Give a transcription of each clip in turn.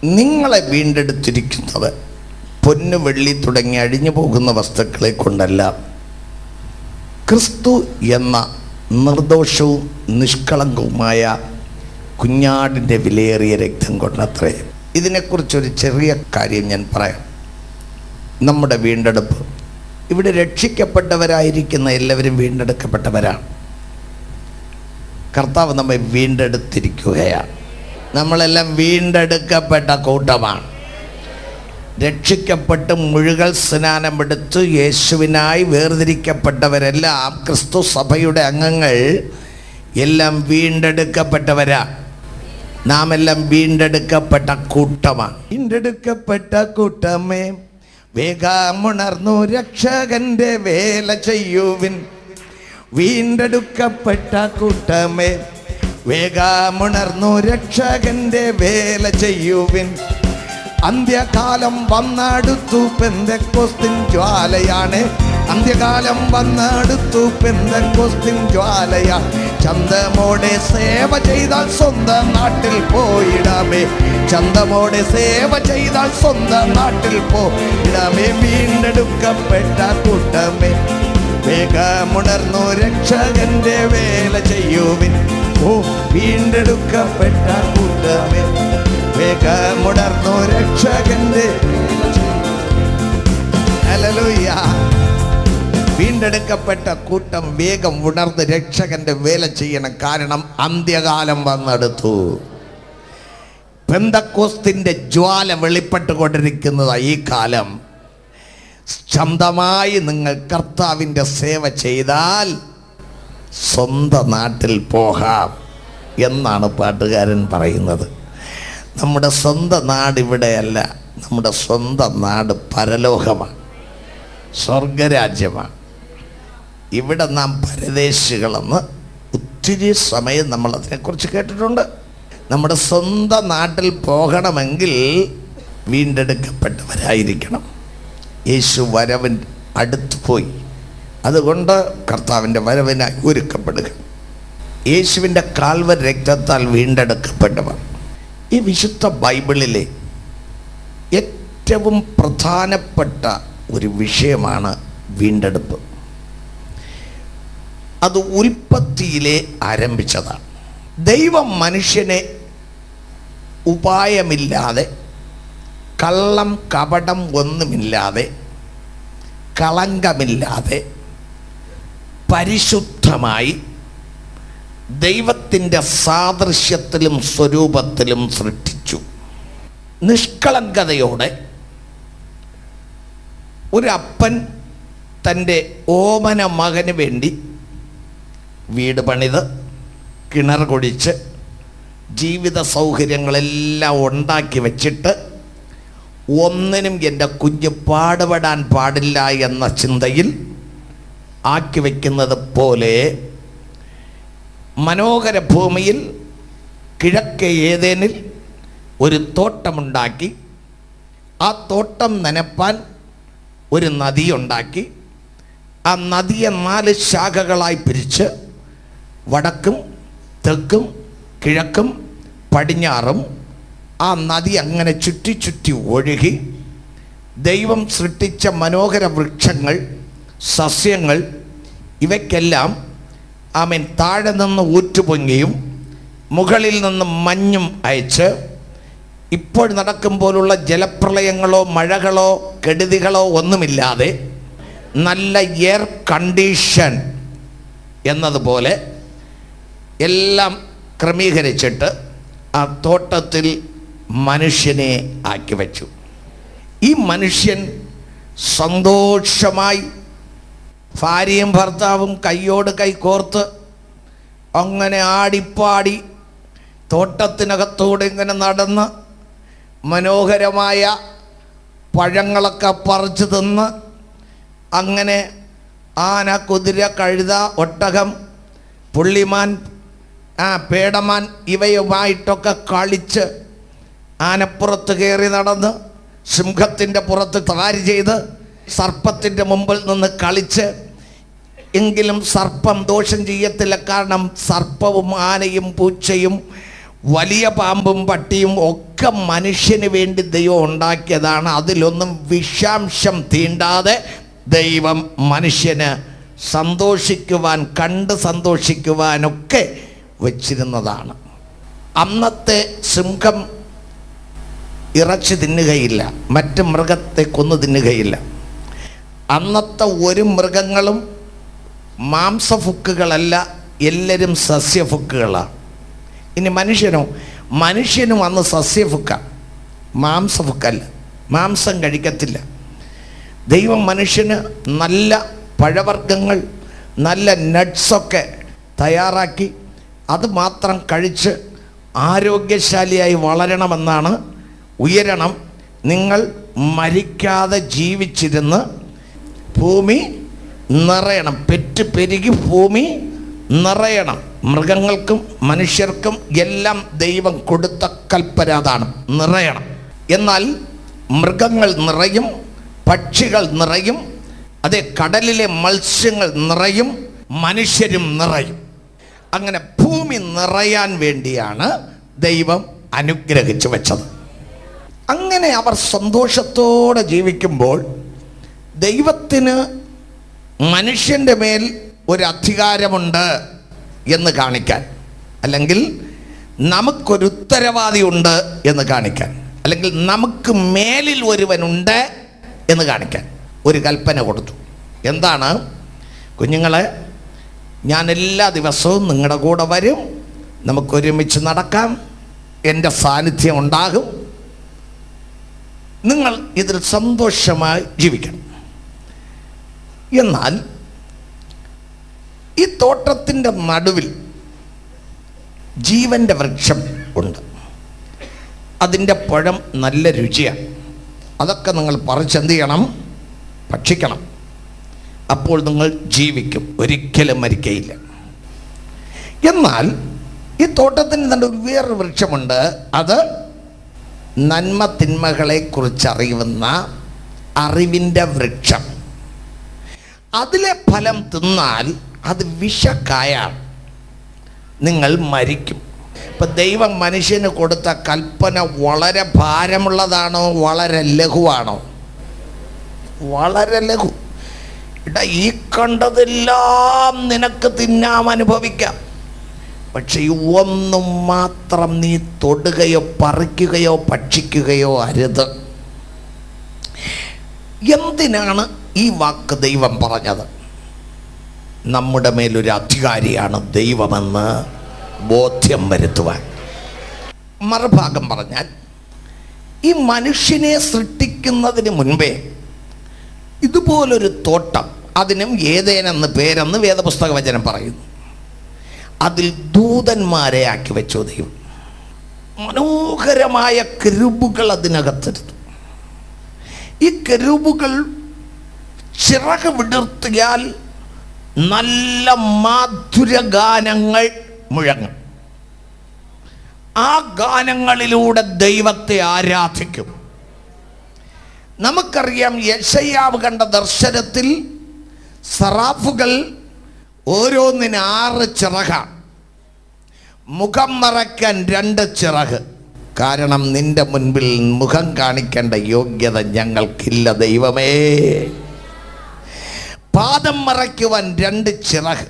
നിങ്ങളെ വീണ്ടെടുത്തിരിക്കുന്നത് പൊന്ന് വെള്ളി തുടങ്ങി അഴിഞ്ഞു പോകുന്ന വസ്തുക്കളെ കൊണ്ടല്ല, ക്രിസ്തു എന്ന നിർദോഷവും നിഷ്കളങ്കവുമായ കുഞ്ഞാടിൻ്റെ വിലയേറിയ രക്തം കൊണ്ടത്രേ. ഇതിനെക്കുറിച്ചൊരു ചെറിയ കാര്യം ഞാൻ പറയാം. നമ്മുടെ വീണ്ടെടുപ്പ്, ഇവിടെ രക്ഷിക്കപ്പെട്ടവരായിരിക്കുന്ന എല്ലാവരും വീണ്ടെടുക്കപ്പെട്ടവരാണ്. കർത്താവ് നമ്മെ വീണ്ടെടുത്തിരിക്കുകയാണ്. നമ്മളെല്ലാം വീണ്ടെടുക്കപ്പെട്ട കൂട്ടമാണ്. രക്ഷിക്കപ്പെട്ട് മുഴുകൽ സ്നാനമെടുത്ത് യേശുവിനായി വേർതിരിക്കപ്പെട്ടവരെല്ലാം, ക്രിസ്തു സഭയുടെ അംഗങ്ങൾ എല്ലാം വീണ്ടെടുക്കപ്പെട്ടവരാണ്. നാം എല്ലാം വീണ്ടെടുക്കപ്പെട്ട കൂട്ടമാണ്. വീണ്ടെടുക്കപ്പെട്ട കൂട്ടമേ വേഗമുണർന്നു രക്ഷകന്റെ വേല ചെയ്യുവിൻ. വീണ്ടെടുക്കപ്പെട്ട കൂട്ടമേ വേഗമുണർന്നു രക്ഷകന്റെ വേല ചെയ്യുവിൻ. അന്ത്യകാലം വന്നടുത്തു, പെന്തക്കോസ്തിൻ ജ്വാലയാണ്. അന്ത്യകാലം വന്നടുത്തു, പെന്തക്കോസ്തിൻ ജ്വാലയാണ്. ചന്തമോടെ സേവ ചെയ്താൽ സ്വന്തം നാട്ടിൽ പോയിടാമേ. ചന്തമോടെ സേവ ചെയ്താൽ സ്വന്തം നാട്ടിൽ പോയിടാമേ. വീണ്ടെടുക്കപ്പെട്ട കൂട്ടമേ വേഗമുണർന്നു രക്ഷകന്റെ വേല ചെയ്യുവിൻ. ഓ വീണ്ടെടുക്കപ്പെട്ട കൂട്ടമേ വേഗമുണർന്നു രക്ഷകന്റെ. ഹല്ലേലൂയ. വീണ്ടെടുക്കപ്പെട്ട കൂട്ടം വേഗം ഉണർന്ന് രക്ഷകന്റെ വേല ചെയ്യണം. കാരണം അന്ത്യകാലം വന്നെടുത്തു. പെന്തക്കോസ്തിൻ്റെ ജ്വാല വെളിപ്പെട്ടുകൊണ്ടിരിക്കുന്നതാണ് ഈ കാലം. സ്വന്തമായി നിങ്ങൾ കർത്താവിൻ്റെ സേവ ചെയ്താൽ സ്വന്തം നാട്ടിൽ പോകാം എന്നാണ് പാട്ടുകാരൻ പറയുന്നത്. നമ്മുടെ സ്വന്തം നാട് ഇവിടെയല്ല, നമ്മുടെ സ്വന്തം നാട് പരലോകമാണ്, സ്വർഗരാജ്യമാണ്. ഇവിടെ നാം പരദേശികളെന്ന് ഒത്തിരി സമയം നമ്മൾ അതിനെക്കുറിച്ച് കേട്ടിട്ടുണ്ട്. നമ്മുടെ സ്വന്തം നാട്ടിൽ പോകണമെങ്കിൽ വീണ്ടെടുക്കപ്പെട്ടവരായിരിക്കണം. യേശു വരവിൻ അടുത്ത് പോയി. അതുകൊണ്ട് കർത്താവിൻ്റെ വരവിനായി ഒരുക്കപ്പെടുക. യേശുവിൻ്റെ കാൽവരി രക്തത്താൽ വീണ്ടെടുക്കപ്പെട്ടവർ. ഈ വിശുദ്ധ ബൈബിളിലെ ഏറ്റവും പ്രധാനപ്പെട്ട ഒരു വിഷയമാണ് വീണ്ടെടുപ്പ്. അത് ഉൽപ്പത്തിയിലെ ആരംഭിച്ചതാണ്. ദൈവം മനുഷ്യനെ ഉപായമില്ലാതെ, കള്ളം കപടം ഒന്നുമില്ലാതെ, കളങ്കമില്ലാതെ, പരിശുദ്ധമായി ദൈവത്തിൻ്റെ സാദൃശ്യത്തിലും സ്വരൂപത്തിലും സൃഷ്ടിച്ചു. നിഷ്കളങ്കതയോടെ ഒരപ്പൻ തൻ്റെ ഓമന മകന് വേണ്ടി വീട് പണിത്, കിണർ കുഴിച്ച്, ജീവിത സൗകര്യങ്ങളെല്ലാം ഉണ്ടാക്കി വച്ചിട്ട് ഒന്നിനും എൻ്റെ കുഞ്ഞ് പാടുപെടാൻ പാടില്ല എന്ന ചിന്തയിൽ ആക്കി വയ്ക്കുന്നത് പോലെ മനോഹര ഭൂമിയിൽ കിഴക്കേ ഏദേനിൽ ഒരു തോട്ടമുണ്ടാക്കി, ആ തോട്ടം നനപ്പാൻ ഒരു നദിയുണ്ടാക്കി, ആ നദിയെ 4 ശാഖകളായി പിരിച്ച് വടക്കും തെക്കും കിഴക്കും പടിഞ്ഞാറും ആ നദി അങ്ങനെ ചുറ്റി ചുറ്റി ഒഴുകി ദൈവം സൃഷ്ടിച്ച മനോഹര വൃക്ഷങ്ങൾ, സസ്യങ്ങൾ ഇവയ്ക്കെല്ലാം താഴെ നിന്ന് ഊറ്റുപൊങ്ങിയും മുകളിൽ നിന്ന് മഞ്ഞും അയച്ച് ഇപ്പോൾ നടക്കുമ്പോഴുള്ള ജലപ്രളയങ്ങളോ മഴകളോ കെടുതികളോ ഒന്നുമില്ലാതെ നല്ല എയർ കണ്ടീഷൻ എന്നതുപോലെ എല്ലാം ക്രമീകരിച്ചിട്ട് ആ തോട്ടത്തിൽ മനുഷ്യനെ ആക്കി വച്ചു. ഈ മനുഷ്യൻ സന്തോഷമായി ഭാര്യയും ഭർത്താവും കൈയോട് കൈ കോർത്ത് അങ്ങനെ ആടിപ്പാടി തോട്ടത്തിനകത്തൂടെ ഇങ്ങനെ നടന്ന് മനോഹരമായ പഴങ്ങളൊക്കെ പറിച്ചു തിന്ന് അങ്ങനെ ആന, കുതിര, കഴുത, ഒട്ടകം, പുള്ളിമാൻ, പേടമാൻ ഇവയുമായിട്ടൊക്കെ കളിച്ച് ആനപ്പുറത്ത് കയറി നടന്ന് സിംഹത്തിൻ്റെ പുറത്ത് സവാരി ചെയ്ത് സർപ്പത്തിൻ്റെ മുമ്പിൽ നിന്ന് കളിച്ച്, എങ്കിലും സർപ്പം ദോഷം ചെയ്യത്തില്ല. കാരണം സർപ്പവും ആനയും പൂച്ചയും വലിയ പാമ്പും പട്ടിയും ഒക്കെ മനുഷ്യന് വേണ്ടി ദൈവം ഉണ്ടാക്കിയതാണ്. അതിലൊന്നും വിഷാംശം തീണ്ടാതെ ദൈവം മനുഷ്യന് സന്തോഷിക്കുവാൻ, കണ്ട് സന്തോഷിക്കുവാനൊക്കെ വച്ചിരുന്നതാണ്. അന്നത്തെ സിംഹം ഇറച്ചി തിന്നുകയില്ല, മറ്റ് മൃഗത്തെ കൊന്നു തിന്നുകയില്ല. അന്നത്തെ ഒരു മൃഗങ്ങളും മാംസഫുക്കുകളല്ല, എല്ലാവരും സസ്യഫുക്കുകളാണ്. ഇനി മനുഷ്യനും അന്ന് സസ്യഫുക്കാണ്, മാംസഫുക്കല്ല. മാംസം കഴിക്കത്തില്ല. ദൈവം മനുഷ്യന് നല്ല പഴവർഗ്ഗങ്ങൾ, നല്ല നട്ട്സൊക്കെ തയ്യാറാക്കി അത് മാത്രം കഴിച്ച് ആരോഗ്യശാലിയായി വളരണമെന്നാണ്. ഉയരണം, നിങ്ങൾ മരിക്കാതെ ജീവിച്ചിരുന്ന് ഭൂമി നിറയണം, പെറ്റ് പെരുകി ഭൂമി നിറയണം. മൃഗങ്ങൾക്കും മനുഷ്യർക്കും എല്ലാം ദൈവം കൊടുത്ത കൽപ്പന അതാണ്, നിറയണം. എന്നാൽ മൃഗങ്ങൾ നിറയും, പക്ഷികൾ നിറയും, അതേ കടലിലെ മത്സ്യങ്ങൾ നിറയും, മനുഷ്യരും നിറയും. അങ്ങനെ ഭൂമി നിറയാൻ വേണ്ടിയാണ് ദൈവം അനുഗ്രഹിച്ചു വെച്ചത്. അങ്ങനെ അവർ സന്തോഷത്തോടെ ജീവിക്കുമ്പോൾ ദൈവത്തിന് മനുഷ്യൻ്റെ മേൽ ഒരു അധികാരമുണ്ട് എന്ന് കാണിക്കാൻ, അല്ലെങ്കിൽ നമുക്കൊരു ഉത്തരവാദിയുണ്ട് എന്ന് കാണിക്കാൻ, അല്ലെങ്കിൽ നമുക്ക് മേലിൽ ഒരുവനുണ്ട് എന്ന് കാണിക്കാൻ ഒരു കൽപ്പന കൊടുത്തു. എന്താണ്? കുഞ്ഞുങ്ങളെ, ഞാൻ എല്ലാ ദിവസവും നിങ്ങളുടെ കൂടെ വരും, നമുക്കൊരുമിച്ച് നടക്കാം, എൻ്റെ സാന്നിധ്യം ഉണ്ടാകും, നിങ്ങൾ ഇതിൽ സന്തോഷമായി ജീവിക്കണം. എന്നാൽ ഈ തോട്ടത്തിൻ്റെ നടുവിൽ ജീവൻ്റെ വൃക്ഷം ഉണ്ട്. അതിൻ്റെ പഴം നല്ല രുചിയാണ്. അതൊക്കെ നിങ്ങൾ പറിച്ചെന്ത് ചെയ്യണം? ഭക്ഷിക്കണം. അപ്പോൾ നിങ്ങൾ ജീവിക്കും, ഒരിക്കലും മരിക്കയില്ല. എന്നാൽ ഈ തോട്ടത്തിന് നടുവിൽ വേറൊരു വൃക്ഷമുണ്ട്. അത് നന്മ തിന്മകളെ കുറിച്ചറിയുന്ന അറിവിൻ്റെ വൃക്ഷം. അതിലെ ഫലം തിന്നാൽ അത് വിഷക്കായാണ്, നിങ്ങൾ മരിക്കും. ഇപ്പം ദൈവം മനുഷ്യന് കൊടുത്ത കൽപ്പന വളരെ ഭാരമുള്ളതാണോ വളരെ ലഘുവാണോ? വളരെ ലഘു. ഈ കണ്ടതെല്ലാം നിനക്ക് തിന്നാം, അനുഭവിക്കാം, പക്ഷെ ഈ ഒന്നും മാത്രം നീ തൊടുകയോ പറിക്കുകയോ ഭക്ഷിക്കുകയോ അരുത്. എന്തിനാണ് ഈ വാക്ക് ദൈവം പറഞ്ഞത്? നമ്മുടെ മേലൊരു അധികാരിയാണ് ദൈവമെന്ന് ബോധ്യം വരുത്തുവാൻ. മറുഭാഗം പറഞ്ഞാൽ, ഈ മനുഷ്യനെ സൃഷ്ടിക്കുന്നതിന് മുൻപേ ഇതുപോലൊരു തോട്ടം, അതിനും ഏതേനെന്ന് പേരെന്ന് വേദപുസ്തക വചനം പറയുന്നു, അതിൽ ദൂതന്മാരെ ആക്കി വെച്ചു ദൈവം. മനോഹരമായ കെരൂബുകൾ അതിനകത്തെടുത്തു. ഈ കെരൂബുകൾ ചിറക് വിടർത്തിയാൽ നല്ല മാധുരഗാനങ്ങൾ മുഴങ്ങും. ആ ഗാനങ്ങളിലൂടെ ദൈവത്തെ ആരാധിക്കും. നമുക്കറിയാം, യെശയ്യാവ് കണ്ട ദർശനത്തിൽ സറാഫുകൾ ഓരോന്നിന് 6 ചിറകാണ്, മുഖം മറയ്ക്കാൻ 2 ചിറക്. കാരണം നിന്റെ മുൻപിൽ മുഖം കാണിക്കേണ്ട യോഗ്യത ഞങ്ങൾക്കില്ല ദൈവമേ. പാദം മറയ്ക്കുവാൻ 2 ചിറക്.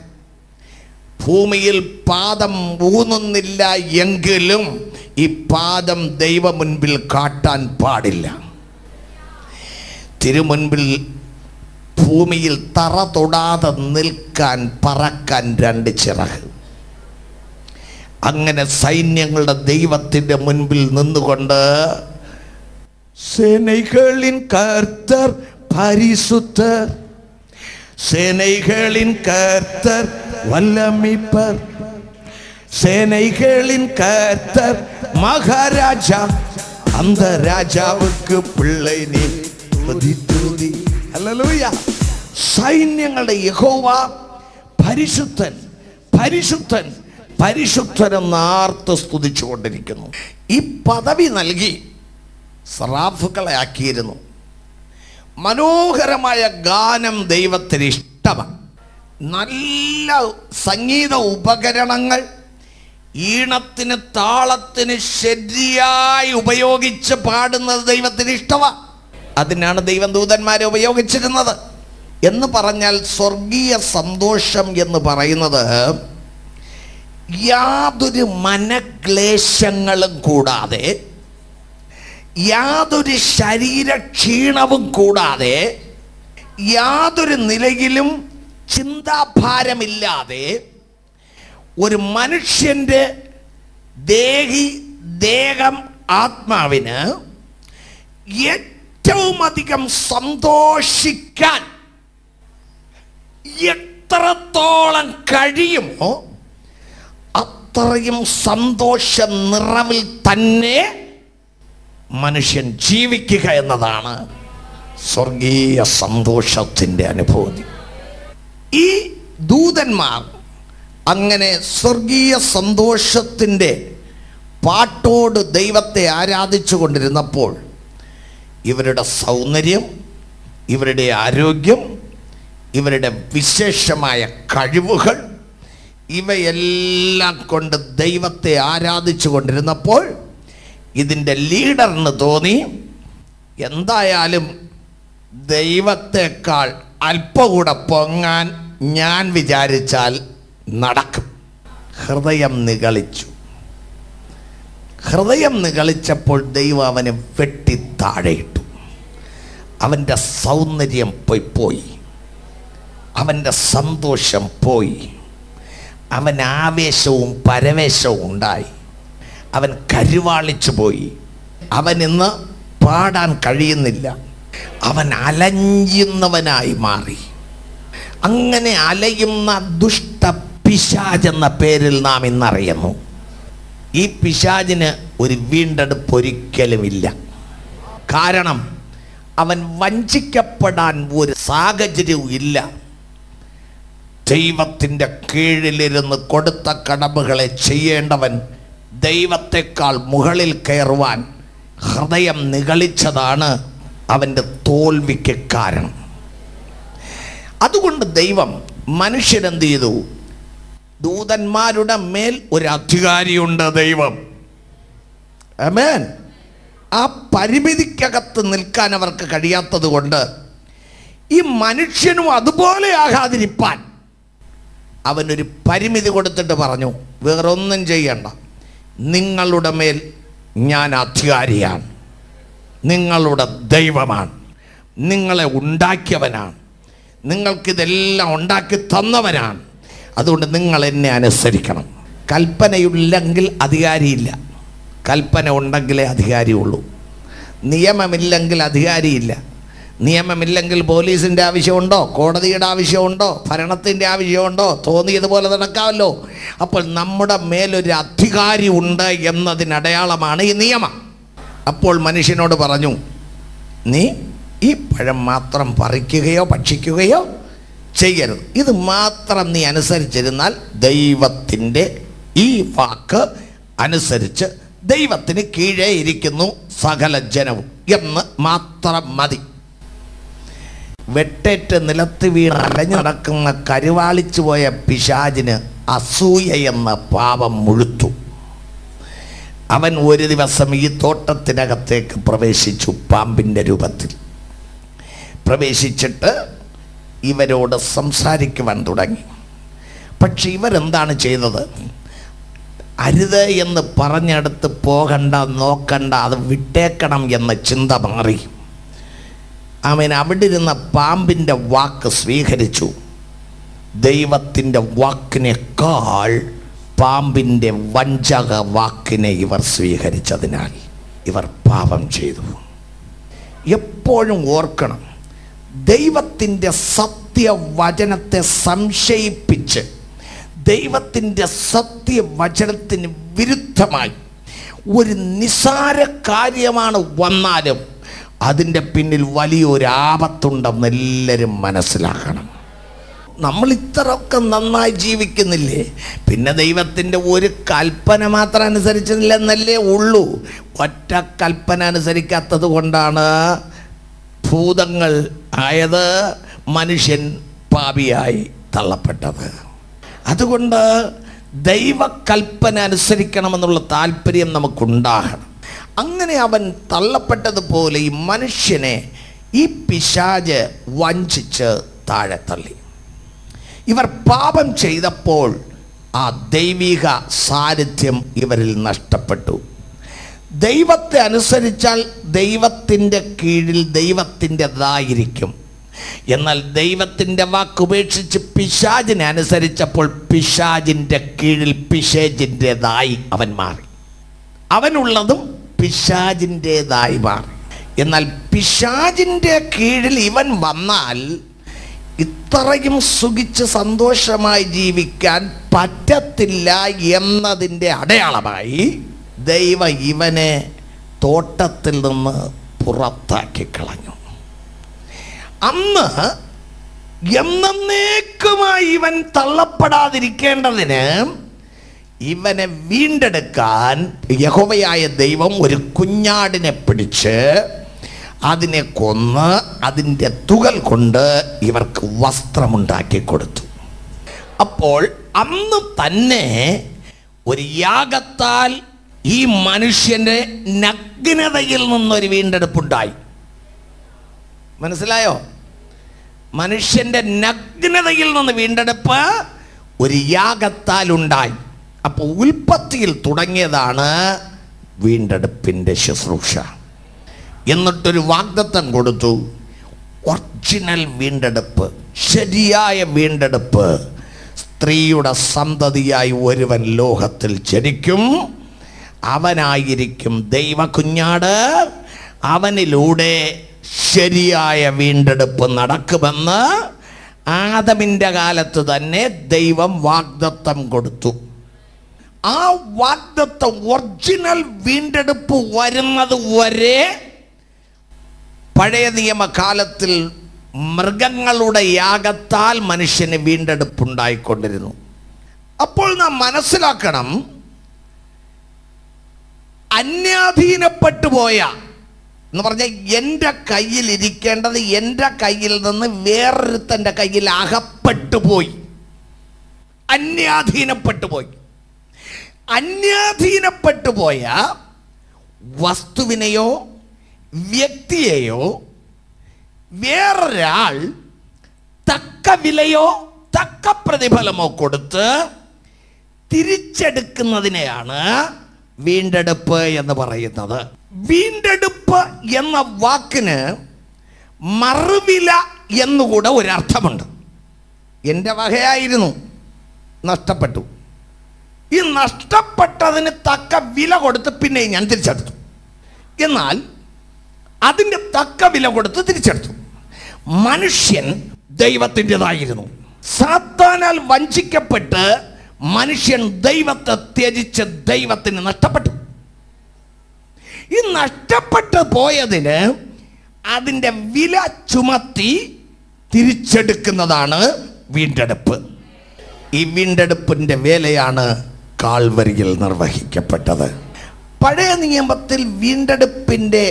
ഭൂമിയിൽ പാദം ഊന്നുന്നില്ല എങ്കിലും ഈ പാദം ദൈവ മുൻപിൽ കാട്ടാൻ പാടില്ല. തിരുമുൻപിൽ ഭൂമിയിൽ തറ തൊടാതെ നിൽക്കാൻ, പറക്കാൻ 2 ചിറക്. അങ്ങനെ സൈന്യങ്ങളുടെ ദൈവത്തിൻ്റെ മുൻപിൽ നിന്നുകൊണ്ട് സേനകളിൻ കർത്തർ പരിശുദ്ധർ, சேனைகளின் கர்த்தர் வல்லமிப்பர், சேனைகளின் கர்த்தர் மகாராஜா, அந்த ராஜாவுக்கு பிள்ளை நீ துதி. ഹല്ലേലൂയ. സൈന്യങ്ങളുടെ യഹോവ പരിശുദ്ധൻ, പരിശുദ്ധൻ, പരിശുദ്ധൻ എന്നാർത്ത് സ്തുതിച്ചു കൊണ്ടിരിക്കുന്നു. ഈ പദവി നൽകി സറാഫുകളെ ആക്കിയിരുന്നു. മനോഹരമായ ഗാനം ദൈവത്തിന് ഇഷ്ടമാണ്. നല്ല സംഗീത ഉപകരണങ്ങൾ, ഈണത്തിന് താളത്തിന് ശരിയായി ഉപയോഗിച്ച് പാടുന്നത് ദൈവത്തിന് ഇഷ്ടമാണ്. അതിനാണ് ദൈവം ദൂതന്മാരെ ഉപയോഗിച്ചിരുന്നത്. എന്ന് പറഞ്ഞാൽ സ്വർഗീയ സന്തോഷം എന്ന് പറയുന്നത് യാതൊരു മനക്ലേശങ്ങളും കൂടാതെ, യാതൊരു ശരീരക്ഷീണവും കൂടാതെ, യാതൊരു നിലയിലും ചിന്താഭാരമില്ലാതെ ഒരു മനുഷ്യൻ്റെ ദേഹം ആത്മാവിന് ഏറ്റവും അധികം സന്തോഷിക്കാൻ എത്രത്തോളം കഴിയുമോ അത്രയും സന്തോഷ നിറവിൽ തന്നെ മനുഷ്യൻ ജീവിക്കുക എന്നതാണ് സ്വർഗീയ സന്തോഷത്തിൻ്റെ അനുഭൂതി. ഈ ദൂതന്മാർ അങ്ങനെ സ്വർഗീയ സന്തോഷത്തിൻ്റെ പാട്ടോട് ദൈവത്തെ ആരാധിച്ചു കൊണ്ടിരുന്നപ്പോൾ ഇവരുടെ സൗന്ദര്യം, ഇവരുടെ ആരോഗ്യം, ഇവരുടെ വിശേഷമായ കഴിവുകൾ, ഇവയെല്ലാം കൊണ്ട് ദൈവത്തെ ആരാധിച്ചു കൊണ്ടിരുന്നപ്പോൾ ഇതിൻ്റെ ലീഡറിന് തോന്നി, എന്തായാലും ദൈവത്തെക്കാൾ അല്പം കൂടെ പൊങ്ങാൻ ഞാൻ വിചാരിച്ചാൽ നടക്കും. ഹൃദയം നിഗളിച്ചു. ഹൃദയം നിഗളിച്ചപ്പോൾ ദൈവം അവനെ വെട്ടി താഴെയിട്ടു. അവൻ്റെ സൗന്ദര്യം പോയി, അവൻ്റെ സന്തോഷം പോയി, അവൻ ആവേശവും പരവേശവും ഉണ്ടായി, അവൻ കരുവാളിച്ചു പോയി. അവൻ ഇന്ന് പാടാൻ കഴിയുന്നില്ല. അവൻ അലയുന്നവനായി മാറി. അങ്ങനെ അലയുന്ന ദുഷ്ട പിശാചെന്ന പേരിൽ നാം ഇന്നറിയുന്നു. ഈ പിശാചിന് ഒരു വീണ്ടെടുപ്പ് ഒരിക്കലുമില്ല. കാരണം അവൻ വഞ്ചിക്കപ്പെടാൻ ഒരു സാഹചര്യവും ഇല്ല. ദൈവത്തിൻ്റെ കീഴിലിരുന്ന് കൊടുത്ത കടമകളെ ചെയ്യേണ്ടവൻ ദൈവത്തെക്കാൾ മുകളിൽ കയറുവാൻ ഹൃദയം നിഗളിച്ചതാണ് അവൻ്റെ തോൽവിക്ക് കാരണം. അതുകൊണ്ട് ദൈവം മനുഷ്യരെന്ത് ചെയ്തു? ദൂതന്മാരുടെ മേൽ ഒരു അധികാരിയുണ്ട് ദൈവം. ആമേൻ. ആ പരിമിതിക്കകത്ത് നിൽക്കാൻ അവർക്ക് കഴിയാത്തത് കൊണ്ട് ഈ മനുഷ്യനും അതുപോലെ ആകാതിരിപ്പാൻ അവനൊരു പരിമിതി കൊടുത്തിട്ട് പറഞ്ഞു, വേറൊന്നും ചെയ്യണ്ട, നിങ്ങളുടെ മേൽ ഞാൻ അധികാരിയാണ്, നിങ്ങളുടെ ദൈവമാണ്, നിങ്ങളെ ഉണ്ടാക്കിയവനാണ്, നിങ്ങൾക്കിതെല്ലാം ഉണ്ടാക്കി തന്നവനാണ്, അതുകൊണ്ട് നിങ്ങൾ എന്നെ അനുസരിക്കണം. കൽപ്പനയില്ലെങ്കിൽ അധികാരിയില്ല, കൽപ്പന ഉണ്ടെങ്കിലേ അധികാരിയുള്ളൂ. നിയമമില്ലെങ്കിൽ അധികാരിയില്ല. നിയമമില്ലെങ്കിൽ പോലീസിൻ്റെ ആവശ്യമുണ്ടോ? കോടതിയുടെ ആവശ്യമുണ്ടോ? ഭരണത്തിൻ്റെ ആവശ്യമുണ്ടോ? തോന്നിയതുപോലെ നടക്കാമല്ലോ. അപ്പോൾ നമ്മുടെ മേലൊരു അധികാരി ഉണ്ട് എന്നതിനടയാളമാണ് ഈ നിയമം. അപ്പോൾ മനുഷ്യനോട് പറഞ്ഞു, നീ ഈ പഴം മാത്രം പറിക്കുകയോ ഭക്ഷിക്കുകയോ ചെയ്യരുത്. ഇത് മാത്രം നീ അനുസരിച്ചിരുന്നാൽ ദൈവത്തിൻ്റെ ഈ വാക്ക് അനുസരിച്ച് ദൈവത്തിന് കീഴേ ഇരിക്കുന്നു സകല ജനവും എന്ന് മാത്രം മതി. വെട്ടേറ്റ് നിലത്ത് വീണ് അലഞ്ഞു നടക്കുന്ന കരുവാളിച്ചു പോയ പിശാചിന് അസൂയ എന്ന പാപം മുഴുത്തു. അവൻ ഒരു ദിവസം ഈ തോട്ടത്തിനകത്തേക്ക് പ്രവേശിച്ചു. പാമ്പിൻ്റെ രൂപത്തിൽ പ്രവേശിച്ചിട്ട് ഇവരോട് സംസാരിക്കുവാൻ തുടങ്ങി. പക്ഷെ ഇവരെന്താണ് ചെയ്തത്? അരുത് എന്ന് പറഞ്ഞെടുത്ത് പോകണ്ട, നോക്കണ്ട, അത് വിട്ടേക്കണം എന്ന ചിന്ത മാറി. അവൻ അവിടെ ഇരുന്ന പാമ്പിൻ്റെ വാക്ക് സ്വീകരിച്ചു. ദൈവത്തിൻ്റെ വാക്കിനേക്കാൾ പാമ്പിൻ്റെ വഞ്ചക വാക്കിനെ ഇവർ സ്വീകരിച്ചതിനാൽ ഇവർ പാപം ചെയ്തു. എപ്പോഴും ഓർക്കണം, ദൈവത്തിൻ്റെ സത്യവചനത്തെ സംശയിപ്പിച്ച് ദൈവത്തിൻ്റെ സത്യവചനത്തിന് വിരുദ്ധമായി ഒരു നിസാര കാര്യമാണ് വന്നാലും അതിൻ്റെ പിന്നിൽ വലിയൊരു ആപത്തുണ്ടെന്ന് എല്ലാവരും മനസ്സിലാക്കണം. നമ്മൾ ഇത്രയൊക്കെ നന്നായി ജീവിക്കുന്നില്ലേ? പിന്നെ ദൈവത്തിൻ്റെ ഒരു കൽപ്പന മാത്രം അനുസരിച്ചില്ലെന്നല്ലേ ഉള്ളൂ. ഒറ്റ കൽപ്പന അനുസരിക്കാത്തത് കൊണ്ടാണ് ഭൂതങ്ങൾ ആയത്, മനുഷ്യൻ പാപിയായി തള്ളപ്പെട്ടത്. അതുകൊണ്ട് ദൈവകൽപ്പന അനുസരിക്കണമെന്നുള്ള താല്പര്യം നമുക്കുണ്ടാകണം. അങ്ങനെ അവൻ തള്ളപ്പെട്ടതുപോലെ ഈ മനുഷ്യനെ ഈ പിശാച് വഞ്ചിച്ച് താഴെ തള്ളി. ഇവർ പാപം ചെയ്തപ്പോൾ ആ ദൈവിക സാന്നിധ്യം ഇവരിൽ നഷ്ടപ്പെട്ടു. ദൈവത്തെ അനുസരിച്ചാൽ ദൈവത്തിൻ്റെ കീഴിൽ ദൈവത്തിൻ്റെതായിരിക്കും. എന്നാൽ ദൈവത്തിൻ്റെ വാക്കുപേക്ഷിച്ച് പിശാചിനെ അനുസരിച്ചപ്പോൾ പിശാചിൻ്റെ കീഴിൽ പിശാചിൻ്റെതായി അവൻ മാറി. അവനുള്ളതും പിശാചിൻ്റെതായി മാറി. എന്നാൽ പിശാചിൻ്റെ കീഴിൽ ഇവൻ വന്നാൽ ഇത്രയും സുഖിച്ച് സന്തോഷമായി ജീവിക്കാൻ പറ്റത്തില്ല എന്നതിൻ്റെ അടയാളമായി ദൈവം ഇവനെ തോട്ടത്തിൽ നിന്ന് പുറത്താക്കി കളഞ്ഞു. അന്ന് എന്നേക്കുമായി ഇവൻ തള്ളപ്പെടാതിരിക്കേണ്ടതിന് ഇവനെ വീണ്ടെടുക്കാൻ യഹോവയായ ദൈവം ഒരു കുഞ്ഞാടിനെ പിടിച്ച് അതിനെ കൊന്ന് അതിൻ്റെ തുകൽ കൊണ്ട് ഇവർക്ക് വസ്ത്രമുണ്ടാക്കി കൊടുത്തു. അപ്പോൾ അന്ന് തന്നെ ഒരു യാഗത്താൽ ഈ മനുഷ്യൻ്റെ നഗ്നതയിൽ നിന്നൊരു വീണ്ടെടുപ്പുണ്ടായി. മനസ്സിലായോ? മനുഷ്യൻ്റെ നഗ്നതയിൽ നിന്ന് വീണ്ടെടുപ്പ് ഒരു യാഗത്താൽ ഉണ്ടായി. അപ്പോൾ ഉൽപ്പത്തിയിൽ തുടങ്ങിയതാണ് വീണ്ടെടുപ്പിൻ്റെ ശുശ്രൂഷ. എന്നിട്ടൊരു വാഗ്ദത്തം കൊടുത്തു. ഒറിജിനൽ വീണ്ടെടുപ്പ്, ശരിയായ വീണ്ടെടുപ്പ്. സ്ത്രീയുടെ സന്തതിയായി ഒരുവൻ ലോകത്തിൽ ജനിക്കും, അവനായിരിക്കും ദൈവ കുഞ്ഞാട്. അവനിലൂടെ ശരിയായ വീണ്ടെടുപ്പ് നടക്കുമെന്ന് ആദമിൻ്റെ കാലത്ത് തന്നെ ദൈവം വാഗ്ദത്തം കൊടുത്തു. ആ വാഗ്ദത്തം ഒറിജിനൽ വീണ്ടെടുപ്പ് വരുന്നത് വരെ പഴയ നിയമകാലത്തിൽ മൃഗങ്ങളുടെ യാഗത്താൽ മനുഷ്യന് വീണ്ടെടുപ്പുണ്ടായിക്കൊണ്ടിരുന്നു. അപ്പോൾ നാം മനസ്സിലാക്കണം, അന്യാധീനപ്പെട്ടു പോയ എന്ന് പറഞ്ഞാൽ എൻ്റെ കയ്യിൽ ഇരിക്കേണ്ടത് എൻ്റെ കയ്യിൽ നിന്ന് വേറൊരുത്തൻ്റെ കയ്യിൽ അകപ്പെട്ടു പോയി, അന്യാധീനപ്പെട്ടു പോയി. അന്യാധീനപ്പെട്ടു പോയ വസ്തുവിനെയോ വ്യക്തിയെയോ വേറൊരാൾ തക്ക വിലയോ തക്ക പ്രതിഫലമോ കൊടുത്ത് തിരിച്ചെടുക്കുന്നതിനെയാണ് വീണ്ടെടുപ്പ് എന്ന് പറയുന്നത്. വീണ്ടെടുപ്പ് എന്ന വാക്കിന് മറുവില എന്നുകൂടെ ഒരർത്ഥമുണ്ട്. എൻ്റെ വകയായിരുന്നു, നഷ്ടപ്പെട്ടു. ഈ നഷ്ടപ്പെട്ടതിന് തക്ക വില കൊടുത്ത് പിന്നെ ഞാൻ തിരിച്ചെടുത്തു. എന്നാൽ അതിൻ്റെ തക്ക വില കൊടുത്ത് തിരിച്ചെടുത്തു. മനുഷ്യൻ ദൈവത്തിൻ്റെതായിരുന്നു. സാത്താനാൽ വഞ്ചിക്കപ്പെട്ട് മനുഷ്യൻ ദൈവത്തെ ത്യജിച്ച് ദൈവത്തിന് നഷ്ടപ്പെട്ടു. ഈ നഷ്ടപ്പെട്ടു പോയതിന് അതിൻ്റെ വില ചുമത്തി തിരിച്ചെടുക്കുന്നതാണ് വീണ്ടെടുപ്പ്. ഈ വീണ്ടെടുപ്പിൻ്റെ വേലയാണ് കാൽവരിയിൽ നിർവഹിക്കപ്പെട്ടത്. പഴയ നിയമത്തിൽ വീണ്ടെടുപ്പിൻ്റെ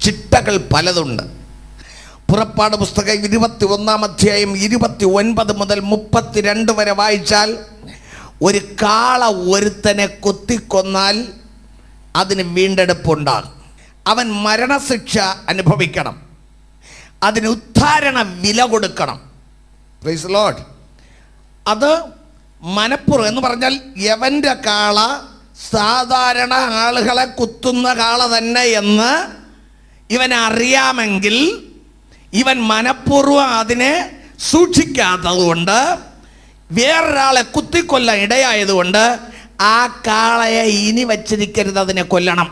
ചിട്ടകൾ പലതുണ്ട്. പുറപ്പാട് പുസ്തകം 21-ാം അധ്യായം 29 മുതൽ 32 വരെ വായിച്ചാൽ, ഒരു കാള ഒരുത്തനെ കുത്തിക്കൊന്നാൽ അതിന് വീണ്ടെടുപ്പുണ്ടാകും. അവൻ മരണശിക്ഷ അനുഭവിക്കണം, അതിന് ഉദ്ധാരണ വില കൊടുക്കണം. Praise lord. അത് മനപ്പുറം എന്ന് പറഞ്ഞാൽ യവൻ്റെ കാള സാധാരണ ആളുകളെ കുത്തുന്ന കാള തന്നെ എന്ന് ഇവൻ അറിയാമെങ്കിൽ ഇവൻ മനഃപൂർവ്വം അതിനെ സൂക്ഷിക്കാത്തത് കൊണ്ട്, വേറൊരാളെ കുത്തിക്കൊല്ലാൻ ഇടയായതുകൊണ്ട് ആ കാളയെ ഇനി വച്ചിരിക്കരുത്, അതിനെ കൊല്ലണം.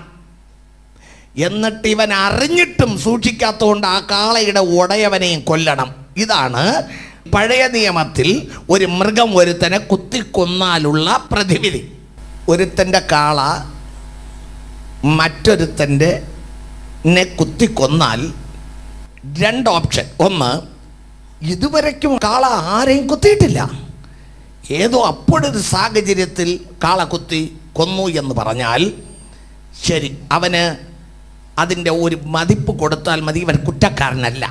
എന്നിട്ട് ഇവൻ അറിഞ്ഞിട്ടും സൂക്ഷിക്കാത്തതുകൊണ്ട് ആ കാളയുടെ ഉടയവനെയും കൊല്ലണം. ഇതാണ് പഴയ നിയമത്തിൽ ഒരു മൃഗം ഒരുത്തനെ കുത്തിക്കൊന്നാലുള്ള പ്രതിവിധി. ഒരുത്തൻ്റെ കാള മറ്റൊരുത്തൻ്റെ കുത്തിക്കൊന്നാൽ രണ്ട് ഓപ്ഷൻ. ഒന്ന്, ഇതുവരയ്ക്കും കാള ആരെയും കുത്തിയിട്ടില്ല, ഏതോ അപ്പോഴൊരു സാഹചര്യത്തിൽ കാള കുത്തി കൊന്നു എന്ന് പറഞ്ഞാൽ ശരി, അവന് അതിൻ്റെ ഒരു മതിപ്പ് കൊടുത്താൽ മതി, ഇവൻ കുറ്റക്കാരനല്ല.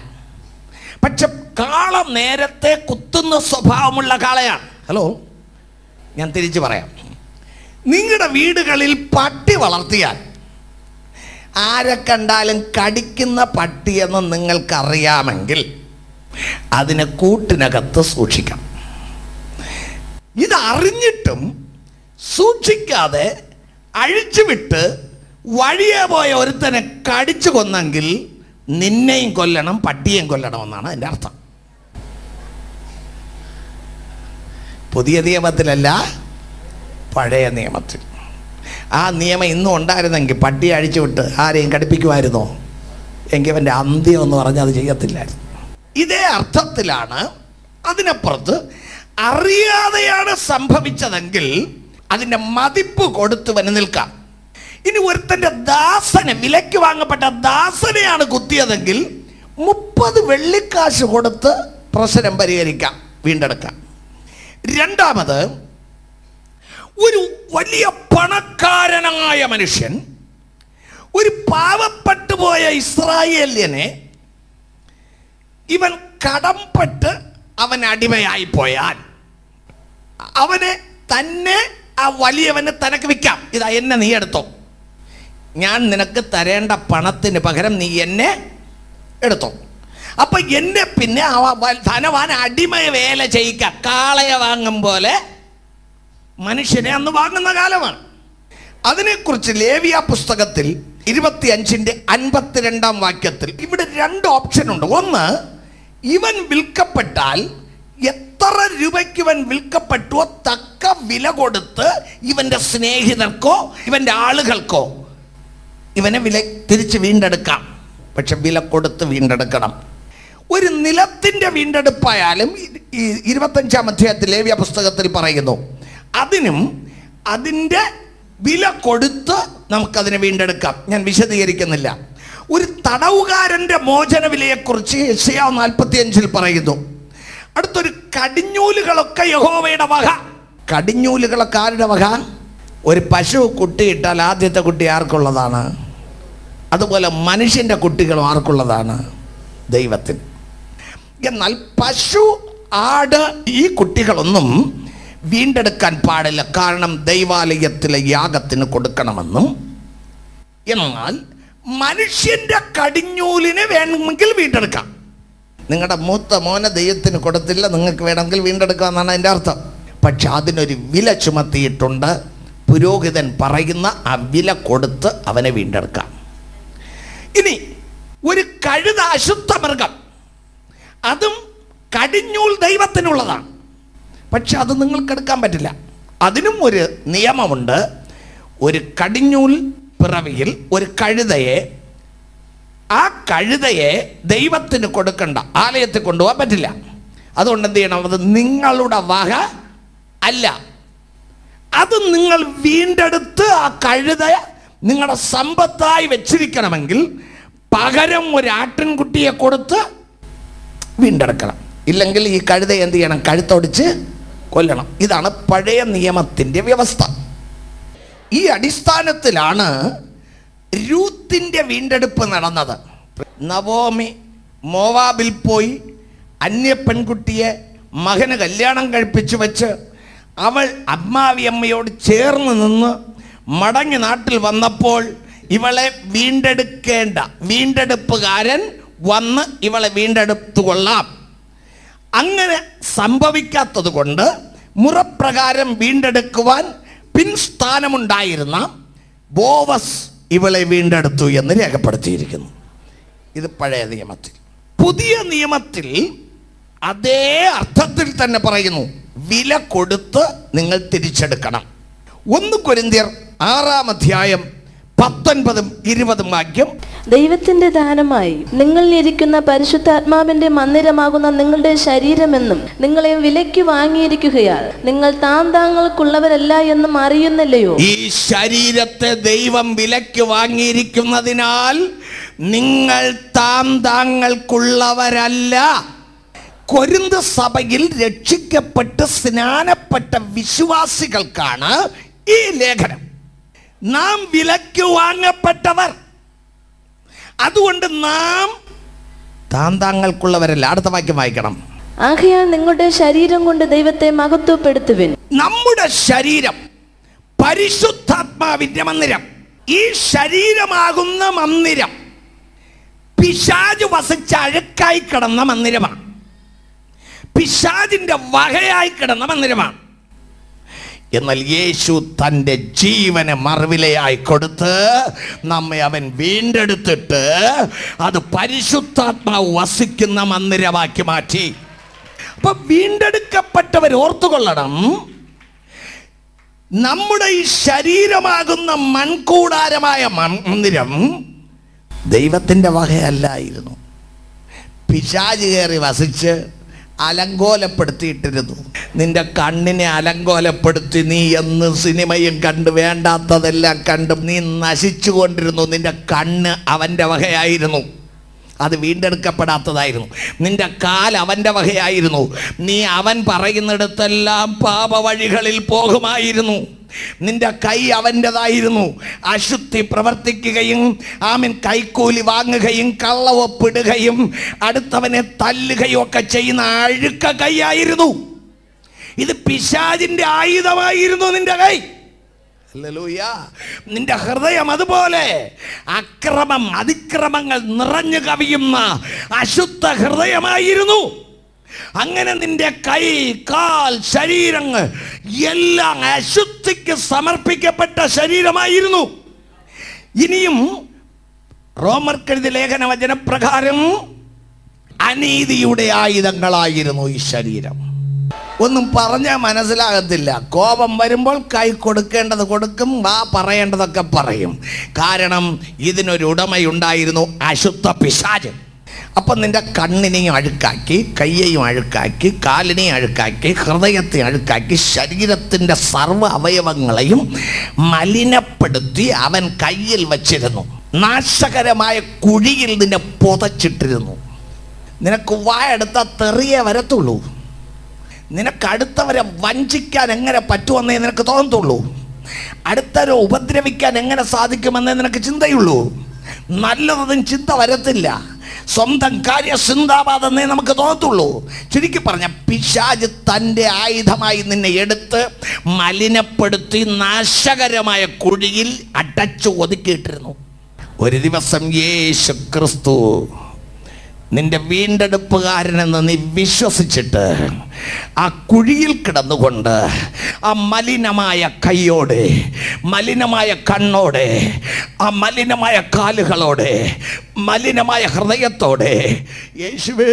പക്ഷെ കാള നേരത്തെ കുത്തുന്ന സ്വഭാവമുള്ള കാളയാണ്. ഹലോ, ഞാൻ തിരിച്ചു പറയാം. നിങ്ങളുടെ വീടുകളിൽ പട്ടി വളർത്തിയാൽ ആരെ കണ്ടാലും കടിക്കുന്ന പട്ടിയെന്ന് നിങ്ങൾക്കറിയാമെങ്കിൽ അതിനെ കൂട്ടിനകത്ത് സൂക്ഷിക്കാം. ഇതറിഞ്ഞിട്ടും സൂക്ഷിക്കാതെ അഴിച്ചുവിട്ട് വഴിയെ പോയ ഒരുത്തനെ കടിച്ചു കൊന്നെങ്കിൽ നിന്നെയും കൊല്ലണം, പട്ടിയെയും കൊല്ലണമെന്നാണ് അതിൻ്റെ അർത്ഥം. പുതിയ നിയമത്തിലല്ല, പഴയ നിയമത്തിൽ. ആ നിയമം ഇന്നും ഉണ്ടായിരുന്നെങ്കിൽ പട്ടിയെ അഴിച്ചുവിട്ട് ആരെയും കടിപ്പിക്കുമായിരുന്നോ? എങ്കിൽ അവൻ്റെ അന്ത്യം എന്ന് പറഞ്ഞാൽ അത് ചെയ്യത്തില്ലായിരുന്നു. ഇതേ അർത്ഥത്തിലാണ്. അതിനപ്പുറത്ത് അറിയാതെയാണ് സംഭവിച്ചതെങ്കിൽ അതിൻ്റെ മതിപ്പ് കൊടുത്തു വന്ന് നിൽക്കാം. ഇനി ഒരുത്തൻ്റെ ദാസനെ, വിലയ്ക്ക് വാങ്ങപ്പെട്ട ദാസനെയാണ് കുത്തിയതെങ്കിൽ 30 വെള്ളിക്കാശ് കൊടുത്ത് പ്രശ്നം പരിഹരിക്കാം, വീണ്ടെടുക്കാം. രണ്ടാമത്, ഒരു വലിയ പണക്കാരനായ മനുഷ്യൻ ഒരു പാവപ്പെട്ടു പോയ ഇസ്രായേലിയനെ ഇവൻ കടംപെട്ട് അവൻ അടിമയായി പോയാൽ അവനെ തന്നെ ആ വലിയവന് തനക്ക് വിൽക്കാം. ഇതാ, എന്നെ നീ എടുത്തോ, ഞാൻ നിനക്ക് തരേണ്ട പണത്തിന് പകരം നീ എന്നെ എടുത്തോ. അപ്പൊ എന്നെ പിന്നെ ധനവാൻ അടിമയ വേല ചെയ്യിക്കാം. കാളയെ വാങ്ങും പോലെ മനുഷ്യനെ അന്ന് വാങ്ങുന്ന കാലമാണ്. അതിനെക്കുറിച്ച് ലേവ്യ പുസ്തകത്തിൽ 25:52 വാക്യത്തിൽ ഇവിടെ 2 ഓപ്ഷൻ ഉണ്ട്. ഒന്ന്, ഇവൻ വിൽക്കപ്പെട്ടാൽ എത്ര രൂപയ്ക്ക് ഇവൻ വിൽക്കപ്പെട്ടോ തക്ക വില കൊടുത്ത് ഇവന്റെ സ്നേഹിതർക്കോ ഇവന്റെ ആളുകൾക്കോ ഇവനെ തിരിച്ച് വീണ്ടെടുക്കാം. പക്ഷെ വില കൊടുത്ത് വീണ്ടെടുക്കണം. ഒരു നിലത്തിന്റെ വീണ്ടെടുപ്പായാലും 25-ാം അധ്യായത്തിൽ ലേവ്യ പുസ്തകത്തിൽ പറയുന്നു, അതിനും അതിൻ്റെ വില കൊടുത്ത് നമുക്കതിനെ വീണ്ടെടുക്കാം. ഞാൻ വിശദീകരിക്കുന്നില്ല. ഒരു തടവുകാരൻ്റെ മോചന വിലയെക്കുറിച്ച് യെശയ്യാ 45 പറയുന്നു. അടുത്തൊരു, കടിഞ്ഞൂലുകളൊക്കെ യഹോവയുടെ വക. കടിഞ്ഞൂലുകളൊക്കെ ആരുടെ വക? ഒരു പശു കുട്ടിയിട്ടാൽ ആദ്യത്തെ കുട്ടി ആർക്കുള്ളതാണ്? അതുപോലെ മനുഷ്യൻ്റെ കുട്ടികളും ആർക്കുള്ളതാണ്? ദൈവത്തിന്. എന്നാൽ പശു, ആട്, ഈ കുട്ടികളൊന്നും വീണ്ടെടുക്കാൻ പാടില്ല, കാരണം ദൈവാലയത്തിലെ യാഗത്തിന് കൊടുക്കണമെന്നും. എന്നാൽ മനുഷ്യൻ്റെ കടിഞ്ഞൂലിനെ വേണമെങ്കിൽ വീണ്ടെടുക്കാം. നിങ്ങളുടെ മൂത്ത മോനെ ദൈവത്തിന് കൊടുത്തില്ല, നിങ്ങൾക്ക് വേണമെങ്കിൽ വീണ്ടെടുക്കാം എന്നാണ് അതിൻ്റെ അർത്ഥം. പക്ഷെ അതിനൊരു വില ചുമത്തിയിട്ടുണ്ട്. പുരോഹിതൻ പറയുന്ന ആ വില കൊടുത്ത് അവനെ വീണ്ടെടുക്കാം. ഇനി ഒരു കഴുത, അശുദ്ധ മൃഗം, അതും കടിഞ്ഞൂൽ ദൈവത്തിനുള്ളതാണ്. പക്ഷെ അത് നിങ്ങൾക്കെടുക്കാൻ പറ്റില്ല. അതിനും ഒരു നിയമമുണ്ട്. ഒരു കടിഞ്ഞൂൽ പിറവിയിൽ ഒരു കഴുതയെ, ആ കഴുതയെ ദൈവത്തിന് കൊടുക്കണ്ട, ആലയത്തിൽ കൊണ്ടുപോകാൻ പറ്റില്ല. അതുകൊണ്ട് എന്ത് ചെയ്യണം? അത് നിങ്ങളുടെ വക അല്ല. അത് നിങ്ങൾ വീണ്ടെടുത്ത് ആ കഴുതയെ നിങ്ങളുടെ സമ്പത്തായി വെച്ചിരിക്കണമെങ്കിൽ പകരം ഒരു ആട്ടിൻകുട്ടിയെ കൊടുത്ത് വീണ്ടെടുക്കണം. ഇല്ലെങ്കിൽ ഈ കഴുത എന്ത് ചെയ്യണം? കഴുത്തൊടിച്ച് കൊല്ലണം. ഇതാണ് പഴയ നിയമത്തിൻ്റെ വ്യവസ്ഥ. ഈ അടിസ്ഥാനത്തിലാണ് രൂത്തിന്റെ വീണ്ടെടുപ്പ് നടന്നത്. നവോമി മോവാബിൽ പോയി അന്യ പെൺകുട്ടിയെ മകന് കല്യാണം കഴിപ്പിച്ചു വെച്ച് അവൾ അമ്മാവിയമ്മയോട് ചേർന്ന് നിന്ന് മടങ്ങി നാട്ടിൽ വന്നപ്പോൾ ഇവളെ വീണ്ടെടുക്കേണ്ട വീണ്ടെടുപ്പുകാരൻ വന്ന് ഇവളെ വീണ്ടെടുത്തു കൊള്ളാം. അങ്ങനെ സംഭവിക്കാത്തത് കൊണ്ട് മുറപ്രകാരം വീണ്ടെടുക്കുവാൻ പിൻസ്ഥാനമുണ്ടായിരുന്ന ബോവസ് ഇവളെ വീണ്ടെടുത്തു എന്ന് രേഖപ്പെടുത്തിയിരിക്കുന്നു. ഇത് പഴയ നിയമത്തിൽ. പുതിയ നിയമത്തിൽ അതേ അർത്ഥത്തിൽ തന്നെ പറയുന്നു, വില കൊടുത്ത് നിങ്ങൾ തിരിച്ചെടുക്കണം. 1 കൊരിന്ത്യർ 6-ാം അധ്യായം 19-20 വാക്യം. ദൈവത്തിന്റെ ദാനമായി നിങ്ങളിലിരിക്കുന്ന പരിശുദ്ധാത്മാവിന്റെ മന്ദിരമാകുന്ന നിങ്ങളുടെ ശരീരമെന്നും നിങ്ങളെ വിലയ്ക്ക് വാങ്ങിയിരിക്കുകയാൽ നിങ്ങൾ താങ്കൾക്കുള്ളവരല്ല എന്നും അറിയുന്നില്ലയോ? ഈ ശരീരത്തെ ദൈവം വിലയ്ക്ക് വാങ്ങിയിരിക്കുന്നതിനാൽ നിങ്ങൾ താങ്കൾക്കുള്ളവരല്ല. കൊരിന്ത് സഭയിൽ രക്ഷിക്കപ്പെട്ട് സ്നാനപ്പെട്ട വിശ്വാസികൾക്കാണ് ഈ ലേഖനം. നാം വിലയ്ക്ക് വാങ്ങപ്പെട്ടവർ, അതുകൊണ്ട് നാം താങ്കൾക്കുള്ളവരല്ല. അടുത്ത വാക്യം വായിക്കണം. ആകയാൽ നിങ്ങളുടെ ശരീരം കൊണ്ട് ദൈവത്തെ മഹത്വപ്പെടുത്തുവിൻ. നമ്മുടെ ശരീരം പരിശുദ്ധാത്മാവിന്റെ മന്ദിരം. ഈ ശരീരമാകുന്ന മന്ദിരം പിശാച് വസിച്ച അഴുക്കായി കിടന്ന മന്ദിരമാണ്. പിശാചിന്റെ വകയായി കിടന്ന മന്ദിരമാണ്. എന്നാൽ യേശു തൻ്റെ ജീവനെ മറുവിലയായി കൊടുത്ത് നമ്മെ അവൻ വീണ്ടെടുത്തിട്ട് അത് പരിശുദ്ധാത്മാവ് വസിക്കുന്ന മന്ദിരമാക്കി മാറ്റി. അപ്പൊ വീണ്ടെടുക്കപ്പെട്ടവർ ഓർത്തുകൊള്ളണം, നമ്മുടെ ഈ ശരീരമാകുന്ന മൺകൂടാരമായ മന്ദിരം ദൈവത്തിൻ്റെ വകയല്ലായിരുന്നു. പിശാച് കയറി വസിച്ച് അലങ്കോലപ്പെടുത്തിയിട്ടിരുന്നു. നിന്റെ കണ്ണിനെ അലങ്കോലപ്പെടുത്തി നീ എന്ന് സിനിമയും കണ്ട് വേണ്ടാത്തതെല്ലാം കണ്ടും നീ നശിച്ചു കൊണ്ടിരുന്നു. നിന്റെ കണ്ണ് അവൻ്റെ വകയായിരുന്നു, അത് വീണ്ടെടുക്കപ്പെടാത്തതായിരുന്നു. നിന്റെ കാൽ അവൻ്റെ വകയായിരുന്നു, നീ അവൻ പറയുന്നിടത്തെല്ലാം പാപവഴികളിൽ പോകുമായിരുന്നു. നിന്റെ കൈ അവൻ്റെതായിരുന്നു, അശുദ്ധി പ്രവർത്തിക്കുകയും കൈക്കൂലി വാങ്ങുകയും കള്ളവൊപ്പിടുകയും അടുത്തവനെ തല്ലുകയും ഒക്കെ ചെയ്യുന്ന അഴുക്ക കൈയായിരുന്നു. ഇത് പിശാചിന്റെ ആയുധമായിരുന്നു നിന്റെ കൈ. ഹല്ലേലൂയ. നിന്റെ ഹൃദയം അതുപോലെ അക്രമം അതിക്രമങ്ങൾ നിറഞ്ഞു കവിയുന്ന അശുദ്ധ ഹൃദയമായിരുന്നു. അങ്ങനെ നിന്റെ കൈ, കാൽ, ശരീരങ്ങൾ എല്ലാം അശുദ്ധിക്ക് സമർപ്പിക്കപ്പെട്ട ശരീരമായിരുന്നു. ഇനിയും റോമർക്കെഴുതിയ ലേഖന വചനപ്രകാരം അനീതിയുടെ ആയുധങ്ങളായിരുന്നു ഈ ശരീരം. ഒന്നും പറഞ്ഞാൽ മനസ്സിലാകത്തില്ല. കോപം വരുമ്പോൾ കൈ കൊടുക്കേണ്ടത് കൊടുക്കും, വാ പറയേണ്ടതൊക്കെ പറയും. കാരണം ഇതിനൊരു ഉടമയുണ്ടായിരുന്നു, അശുദ്ധ പിശാച്. അപ്പം നിന്റെ കണ്ണിനെയും അഴുക്കാക്കി, കയ്യെയും അഴുക്കാക്കി, കാലിനെയും അഴുക്കാക്കി, ഹൃദയത്തെ അഴുക്കാക്കി, ശരീരത്തിൻ്റെ സർവ്വ അവയവങ്ങളെയും മലിനപ്പെടുത്തി അവൻ കയ്യിൽ വച്ചിരുന്നു. നാശകരമായ കുഴിയിൽ നിന്നെ പുതച്ചിട്ടിരുന്നു. നിനക്ക് വായെടുത്താൽ തെറിയേ വരത്തുള്ളൂ. നിനക്ക് അടുത്തവരെ വഞ്ചിക്കാൻ എങ്ങനെ പറ്റുമെന്നേ നിനക്ക് തോന്നത്തുള്ളൂ. അടുത്തവരെ ഉപദ്രവിക്കാൻ എങ്ങനെ സാധിക്കുമെന്നേ നിനക്ക് ചിന്തയുള്ളൂ. നല്ലതൊന്നും ചിന്ത വരത്തില്ല. സ്വന്തം കാര്യ ചിന്താവാതെന്നേ നമുക്ക് തോന്നത്തുള്ളൂ. ചുരുക്കി പറഞ്ഞ പിശാച് തൻ്റെ ആയുധമായി നിന്നെ എടുത്ത് മലിനപ്പെടുത്തി നാശകരമായ കുഴിയിൽ അടച്ചു ഒതുക്കിയിട്ടിരുന്നു. ഒരു ദിവസം യേശു ക്രിസ്തു നിന്റെ വീണ്ടെടുപ്പുകാരനെന്ന് നീ വിശ്വസിച്ചിട്ട് ആ കുഴിയിൽ കിടന്നുകൊണ്ട് ആ മലിനമായ കൈയോടെ, മലിനമായ കണ്ണോടെ, ആ മലിനമായ കാലുകളോടെ, മലിനമായ ഹൃദയത്തോടെ, യേശുവേ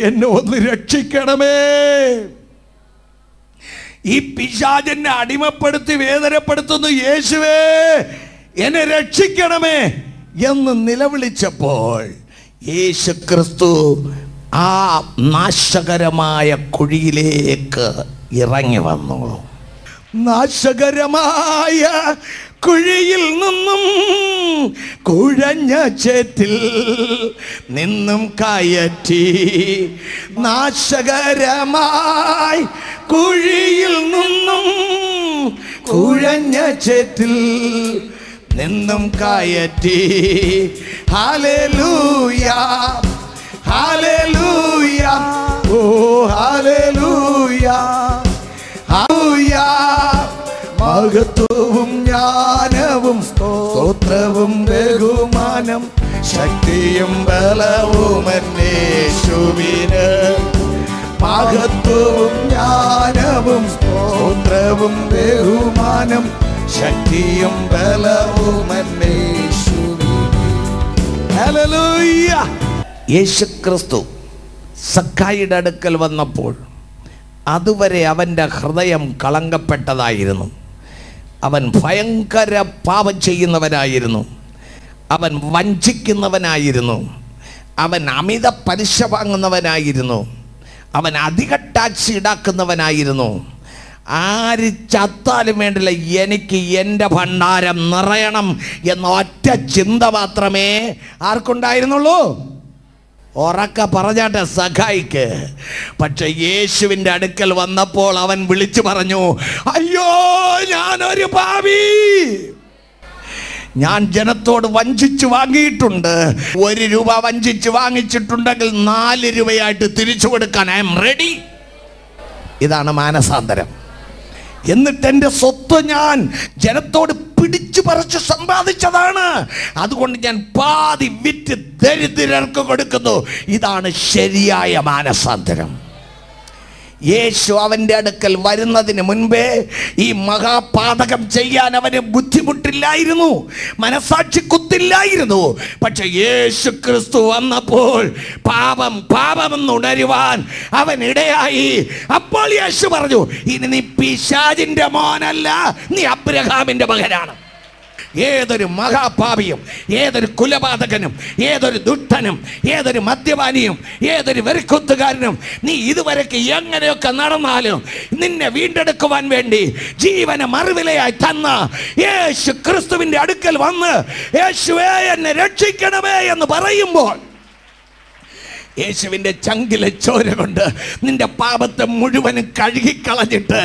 എന്നെ ഒന്ന് രക്ഷിക്കണമേ, ഈ പിശാചെന്നെ അടിമപ്പെടുത്തി വേദനപ്പെടുത്തുന്നു, യേശുവേ എന്നെ രക്ഷിക്കണമേ എന്ന് നിലവിളിച്ചപ്പോൾ യേശു ക്രിസ്തു ആ നാശകരമായ കുഴിയിലേക്ക് ഇറങ്ങി വന്നു. നാശകരമായ കുഴിയിൽ നിന്നും കുഴഞ്ഞ ചേറ്റിൽ നിന്നും കയറ്റി, നാശകരമായി കുഴിയിൽ നിന്നും കുഴഞ്ഞ ചേറ്റിൽ നിന്നും കയറ്റി. ഹല്ലേലൂയ, ഹല്ലേലൂയ, ഓ ഹല്ലേലൂയ, ഹല്ലേലൂയ. മഹത്വവും ജ്ഞാനവും സ്തോത്രവും ബഹുമാനം ശക്തിയും ബലവും യേശുവിന്. മഹത്വവും ജ്ഞാനവും സ്തോത്രവും ബഹുമാനം ശക്തിയും ബലവും യേശുവിന്. ഹല്ലേലൂയ. യേശുക്രിസ്തു സക്കായിയുടെ അടുക്കൽ വന്നപ്പോൾ അതുവരെ അവൻ്റെ ഹൃദയം കളങ്കപ്പെട്ടതായിരുന്നു. അവൻ ഭയങ്കര പാപം ചെയ്യുന്നവനായിരുന്നു. അവൻ വഞ്ചിക്കുന്നവനായിരുന്നു. അവൻ അമിത പലിശ വാങ്ങുന്നവനായിരുന്നു. അവൻ അധിക ടാക്സ് ഈടാക്കുന്നവനായിരുന്നു. ആര് ചത്താലും വേണ്ടില്ല, എനിക്ക് എൻ്റെ ഭണ്ഡാരം നിറയണം എന്ന ഒറ്റ ചിന്ത മാത്രമേ ആർക്കുണ്ടായിരുന്നുള്ളൂ? ഉറക്ക പറഞ്ഞാട്ടെ സഖായിക്ക്. പക്ഷെ യേശുവിൻ്റെ അടുക്കൽ വന്നപ്പോൾ അവൻ വിളിച്ചു പറഞ്ഞു, അയ്യോ ഞാനൊരു പാപി, ഞാൻ ജനത്തോട് വഞ്ചിച്ചു വാങ്ങിയിട്ടുണ്ട്. 1 രൂപ വഞ്ചിച്ച് വാങ്ങിച്ചിട്ടുണ്ടെങ്കിൽ 4 രൂപയായിട്ട് തിരിച്ചു കൊടുക്കാൻ ഐ എം റെഡി. ഇതാണ് മാനസാന്തരം. എന്നിട്ട് എൻ്റെ സ്വത്ത് ഞാൻ ജനത്തോട് പിടിച്ചു പറിച്ച് സമ്പാദിച്ചതാണ്, അതുകൊണ്ട് ഞാൻ പാതി വിറ്റ് ദരിദ്രർക്ക് കൊടുക്കുന്നു. ഇതാണ് ശരിയായ മാനസാന്തരം. യേശു അവൻ്റെ അടുക്കൽ വരുന്നതിന് മുൻപേ ഈ മഹാപാതകം ചെയ്യാൻ അവന് ബുദ്ധിമുട്ടില്ലായിരുന്നു, മനസാക്ഷി കുത്തില്ലായിരുന്നു. പക്ഷെ യേശു ക്രിസ്തു വന്നപ്പോൾ പാപമെന്ന് ഉണരുവാൻ അവൻ ഇടയായി. അപ്പോൾ യേശു പറഞ്ഞു, ഇനി നീ പിശാചിന്റെ മോനല്ല, നീ അബ്രഹാമിന്റെ മകനാണ്. ഏതൊരു മഹാപാപിയും, ഏതൊരു കുലപാതകനും, ഏതൊരു ദുഷ്ടനും, ഏതൊരു മദ്യപാനിയും, ഏതൊരു വെറിക്കുത്തുകാരനും, നീ ഇതുവരെക്ക് എങ്ങനെയൊക്കെ നടന്നാലും നിന്നെ വീണ്ടെടുക്കുവാൻ വേണ്ടി ജീവനെ മറുവിലയായി തന്ന യേശു ക്രിസ്തുവിന്റെ അടുക്കൽ വന്ന് യേശുവേ എന്നെ രക്ഷിക്കണമേ എന്ന് പറയുമ്പോൾ യേശുവിൻ്റെ ചങ്കിലെ ചോര കൊണ്ട് നിന്റെ പാപത്തെ മുഴുവനും കഴുകിക്കളഞ്ഞിട്ട്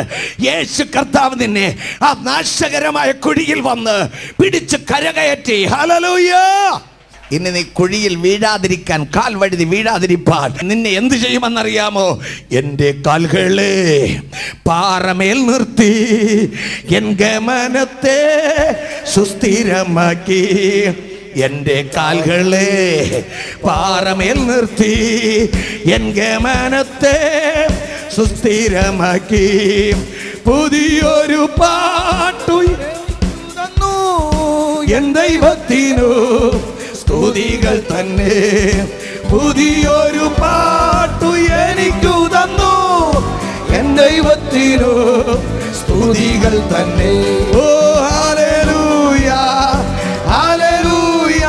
യേശു കർത്താവ് നിന്നെ ആ നാശകരമായ കുഴിയിൽ വന്ന് പിടിച്ച് കരകയറ്റി. ഹല്ലേലൂയ! ഇനി നീ കുഴിയിൽ വീഴാതിരിക്കാൻ, കാൽ വഴുതി വീഴാതിരിപ്പാൻ നിന്നെ എന്ത് ചെയ്യുമെന്നറിയാമോ? എൻ്റെ കാൽകളെ പാറമേൽ നിർത്തി എൻ ഗമനത്തെ സുസ്ഥിരമാക്കി. എൻ്റെ കാൽകളെ പാറമേൽ നിർത്തി എൻ ഗമനത്തെ സുസ്ഥിരമാക്കി. പുതിയൊരു പാട്ടു തന്നു എൻ ദൈവത്തിനു സ്തുതികൾ തന്നെ. പുതിയൊരു പാട്ടു എനിക്കു തന്നു എൻ ദൈവത്തിനു സ്തുതികൾ തന്നെ. ഓ ഹല്ലേലൂയ, ഹല്ലേലൂയ,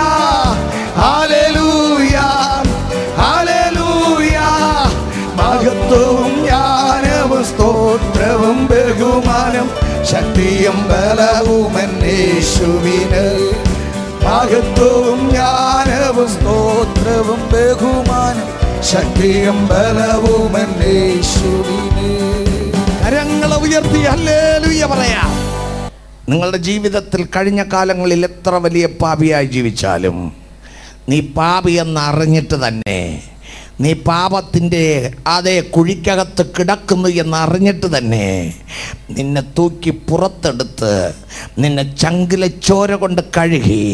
ഹല്ലേലൂയ, ഹല്ലേലൂയ. മഹത്വവും ജ്ഞാനവും സ്തോത്രവും ബഹുമാനം ശക്തിയും ബലവും യേശുവിന്. മഹത്വവും ജ്ഞാനവും സ്തോത്രവും ബഹുമാനം ശക്തിയും ബലവും യേശുവിന്. കരങ്ങളെ ഉയർത്തി ഹല്ലേലൂയ പറയാം. നിങ്ങളുടെ ജീവിതത്തിൽ കഴിഞ്ഞ കാലങ്ങളിൽ എത്ര വലിയ പാപിയായി ജീവിച്ചാലും നീ പാപിയെന്ന് അറിഞ്ഞിട്ട് തന്നെ, നീ പാപത്തിൻ്റെ അതേ കുഴിക്കകത്ത് കിടക്കുന്നു എന്നറിഞ്ഞിട്ട് തന്നെ നിന്നെ തൂക്കി പുറത്തെടുത്ത് നിന്നെ ചങ്കിലെ ചോര കൊണ്ട് കഴുകി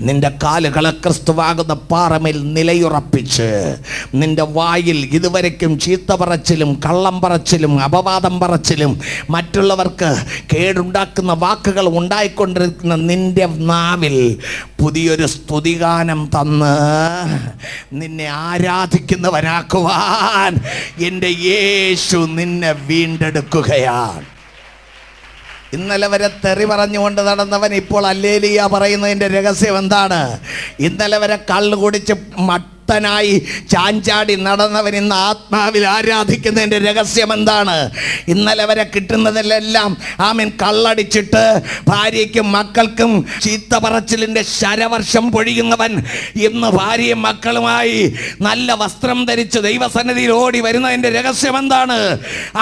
നിന്റെ കാലുകളെ ക്രിസ്തുവാകുന്ന പാറമേൽ നിലയുറപ്പിച്ച് നിന്റെ വായിൽ ഇതുവരെയ്ക്കും ചീത്ത പറച്ചിലും കള്ളം പറച്ചിലും അപവാദം പറച്ചിലും മറ്റുള്ളവർക്ക് കേടുണ്ടാക്കുന്ന വാക്കുകൾ ഉണ്ടായിക്കൊണ്ടിരിക്കുന്ന നിന്റെ നാവിൽ പുതിയൊരു സ്തുതിഗാനം തന്ന് നിന്നെ ആരാധിക്കുന്നവനാക്കുവാൻ എൻ്റെ യേശു നിന്നെ വീണ്ടെടുക്കുകയാണ്. ഇന്നലെ വരെ തെറി പറഞ്ഞുകൊണ്ട് നടന്നവൻ ഇപ്പോൾ ഹല്ലേലൂയ പറയുന്നതിൻ്റെ രഹസ്യം എന്താണ്? ഇന്നലെ വരെ കള്ളു കുടിച്ച് മട്ടനായി ചാഞ്ചാടി നടന്നവൻ ഇന്ന് ആത്മാവിൽ ആരാധിക്കുന്നതിൻ്റെ രഹസ്യം എന്താണ്? ഇന്നലെ വരെ കിട്ടുന്നതിലെല്ലാം ആമേൻ കള്ളടിച്ചിട്ട് ഭാര്യയ്ക്കും മക്കൾക്കും ചീത്ത പറച്ചിലിൻ്റെ ശരവർഷം പൊഴിയുന്നവൻ ഇന്ന് ഭാര്യയും മക്കളുമായി നല്ല വസ്ത്രം ധരിച്ച് ദൈവസന്നിധിയിൽ ഓടി വരുന്നതിൻ്റെ രഹസ്യം എന്താണ്?